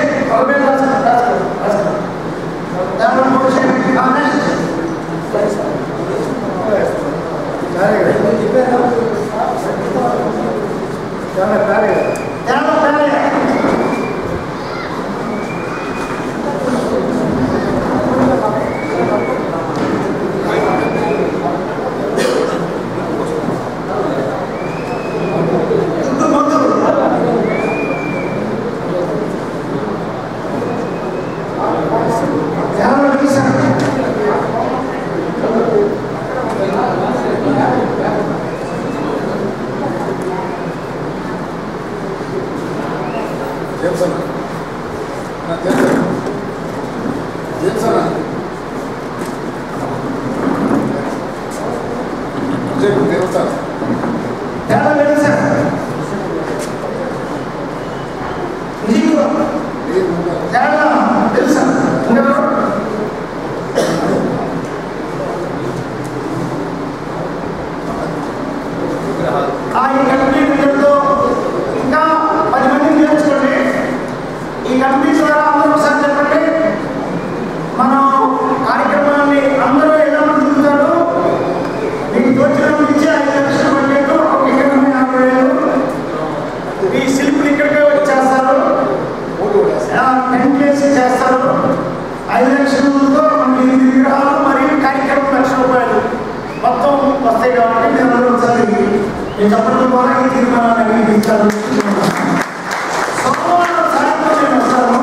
ఇంకా 10 మందిని నేర్చుకోండి. ఈ కమిటీ ద్వారా అందరూ ఒకసారి చెప్పండి. మనం కార్యక్రమాన్ని అందరూ ఎలా ముందుతారు? మీకు తోచిన నుంచి 5 లక్షల బడ్జెట్, ఒక ఎకరం 50,000. ఈ శిల్పులు ఇక్కడికే వచ్చేస్తారు, టెంట్ వేసి చేస్తారు. 5 లక్షలతో మనకి 8 విగ్రహాలు మరియు కార్యక్రమం ₹1,00,000 మొత్తం వస్తాయి. కాబట్టి నేను ఒకసారి ఈ చెప్పడం ద్వారా ఈ తీర్మానాన్ని అంగీకరించారు. సోమవారం సాయంత్రం నేను వస్తాను.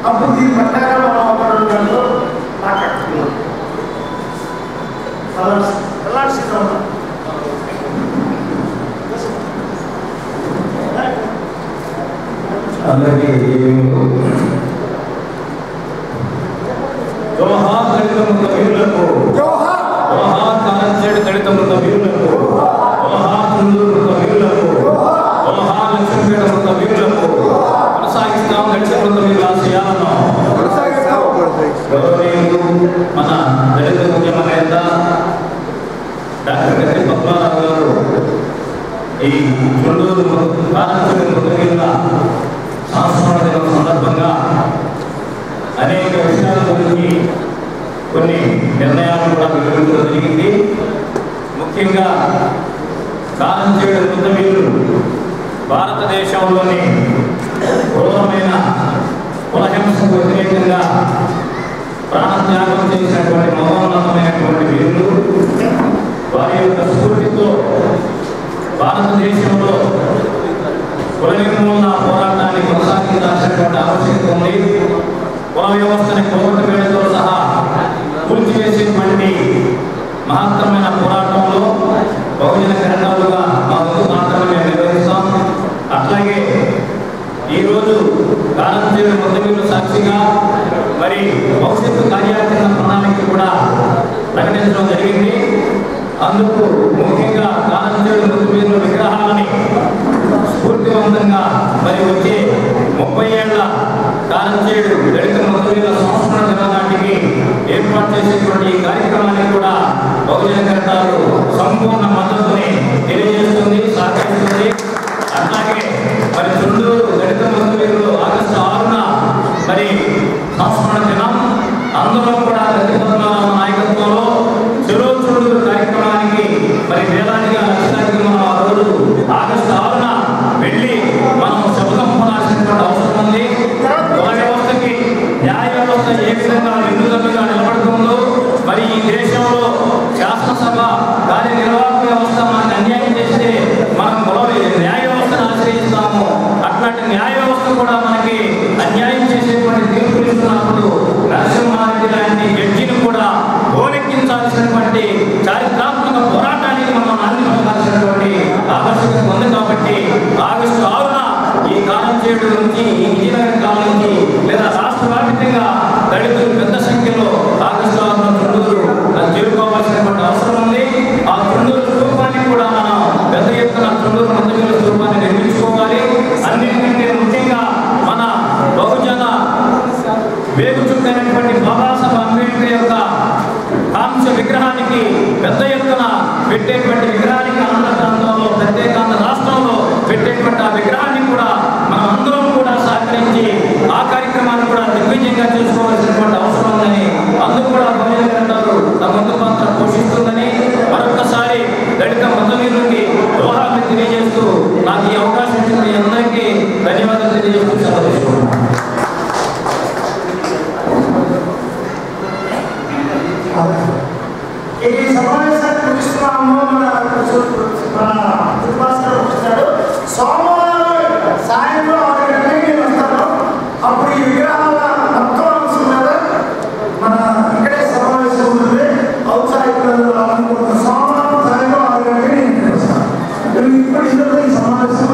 అప్పుడు దీని ప్రకారం మనం ఒకరు మాట్లాడుతున్నాం. అందరికీ జోహార్ దళిత మృత వీరులకు, జోహార్ కారంచేడు దళిత మృత వీరులకు, జోహార్ తుండూరు మృత వీరులకు, జోహార్ లక్ష్మీపేట మృత వీరులకు. కొనసాగిస్తాం దళిత మృత వీరుల ఆశయాలను. గౌరవనీయులు మన దళిత ఉద్యమ నేత డాక్టర్ గట్టి పద్మారావు గారు ఈ తుండూరు కారంచేడు మృత వీరుల సంస్మరణ దినం సందర్భంగా అనేక విషయాల గురించి కొన్ని నిర్ణయాలను కూడా వెలువరించడం జరిగింది. ముఖ్యంగా కారంచేడు మృత వీరులు భారతదేశంలోని క్రూరమైన కులహింసకు వ్యతిరేకంగా ప్రాణత్యాగం చేసినటువంటి మహోన్నతమైనటువంటి వీరులు. వారి యొక్క స్ఫూర్తితో భారతదేశంలో కుల నిర్మూలన పోరాటాన్ని కొనసాగించాల్సినటువంటి ఆవశ్యకత ఉంది. కుల వ్యవస్థని కోవటమేడతో సహా పూర్తి చేసేటువంటి మహత్తరమైన పోరాటంలో బహుజన ఘటనలుగా మా వంతు మాత్రమే మేము నిర్వహిస్తాం. అట్లాగే ఈరోజు కారంచేడు మృత వీరుల సాక్షిగా మరి భవిష్యత్తు కార్యాచరణ ప్రణాళిక కూడా ప్రకటించడం జరిగింది. అందుకు ముఖ్యంగా కారంచేడు మృత వీరుల విగ్రహాలని స్ఫూర్తివంతంగా మరి వచ్చే 30 ఏళ్ల కారంచేడు దళిత మృత వీరుల సంస్మరణ దినం నాటికి ఏర్పాటు చేసేటువంటి ఈ కార్యక్రమానికి కూడా బహుజన ఘటాలు సంపూర్ణ మద్దతుని తెలియజేస్తుంది, సహకరిస్తుంది. అట్లాగే మరి తుండూరు దళిత మృత వీరులు ఆగస్టు 6న మరి సంస్మరణ దినం. అందరూ కూడా దళిత నాయకత్వంలో చెరువు తుండూరు కార్యక్రమానికి మరి వేలాదిగా లక్షలాదిగా మనం ఆ రోజు ఆగస్టు 6న వెళ్ళి మనం శబ్దం పొందాల్సినటువంటి అవసరం ఉంది. కుల వ్యవస్థకి న్యాయ వ్యవస్థ ఏ విధంగా నిలుదమ్మిగా నిలబడుతుందో మరి ఈ దేశంలో శాసనసభ కార్యనిర్వాహక వ్యవస్థ మనకు అన్యాయం చేస్తే మనం న్యాయ వ్యవస్థను ఆశ్రయిస్తాము. అట్లాంటి న్యాయ వ్యవస్థ కూడా మనకి అన్యాయం చేసేటువంటి తీర్పులు ఇస్తున్నప్పుడు నరసింహారెడ్డి లాంటి జడ్జిని కూడా గోలెక్కించాల్సినటువంటి చారిత్రాత్మక పోరాటానికి మనం అందించాల్సినటువంటి ఆవశ్యకత ఉంది. కాబట్టి ఆగస్టు 6న ఈ కాలం చేడు నుంచి ఈ విజయనగరం కాలం నుంచి లేదా రాష్ట్ర వ్యాప్తంగా దళితులు పెద్ద సంఖ్యలో ఆగస్టు 6న చుండూరు చేరుకోవాల్సినటువంటి అవసరం ఉంది. ఆ చుండూరు స్థూపాన్ని కూడా మనం పెద్ద ఎత్తున చుండూరు మందగిరి స్థూపాన్ని నిర్మించుకోవాలి. అన్నింటికంటే ముఖ్యంగా మన బహుజన వేగు చుట్టైనటువంటి బాబాసాహెబ్ అంబేద్కర్ యొక్క కాంస్య విగ్రహానికి పెద్ద ఎత్తున పెట్టేటువంటి విగ్రహానికి ఆంధ్ర ప్రాంతంలో ప్రత్యేకాంధ్ర రాష్ట్రంలో పెట్టేటువంటి ఆ విగ్రహాన్ని కూడా మనం అందరం కూడా సహకరించి ఆ కార్యక్రమాన్ని కూడా దిగ్విజయంగా చేసుకోవాల్సినటువంటి అవసరం ఉందని, అందుకు కూడా బహుజనగారు తమ ముందు పాత్ర పోషిస్తుందని మరొకసారి దళిత మతవీరులకి దోహాన్ని తెలియజేస్తూ నాకు ఈ అవకాశం ఇచ్చిన మీ అందరికీ ధన్యవాదాలు తెలియజేస్తూ సెలవు తీసుకుంటున్నాను. ఈ సమావేశాన్ని ముగిస్తున్నాము. మన సోమవారం సాయంత్రం 6 గంటలకి నేను వస్తాను. అప్పుడు ఈ విగ్రహాల మొత్తం అవసరం మీద మన ఇక్కడే సమావేశం ఉంటుంది. ఔత్సాహికులు రావాలనుకుంటున్న సోమవారం సాయంత్రం 6 గంటలకి నేను వస్తాను. ఇప్పుడు ఇందులో ఈ సమావేశం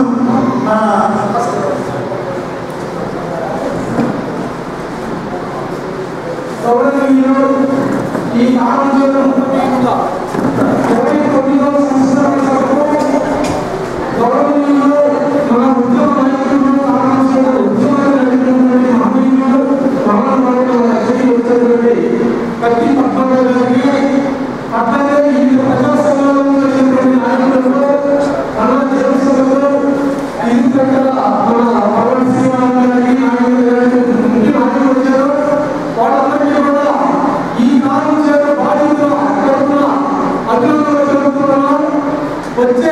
ఈ కాలంలో 29వ సంవత్సరాలకు గౌరవనీయులు మన ఉద్యోగ నాయకులు ప్రతి పద్మగారికి అట్లాగే ఈ ప్రజాసభలో నాయకులకు మన దేవసభలో ఎందుకంటే మన పవన్ శ్రీరామ్ గారికి నాయకులు వచ్చారు. వాళ్ళందరికీ కూడా ఈ కాలం చేత బాధితులు అభివృద్ధి జరుగుతున్నాం. వచ్చే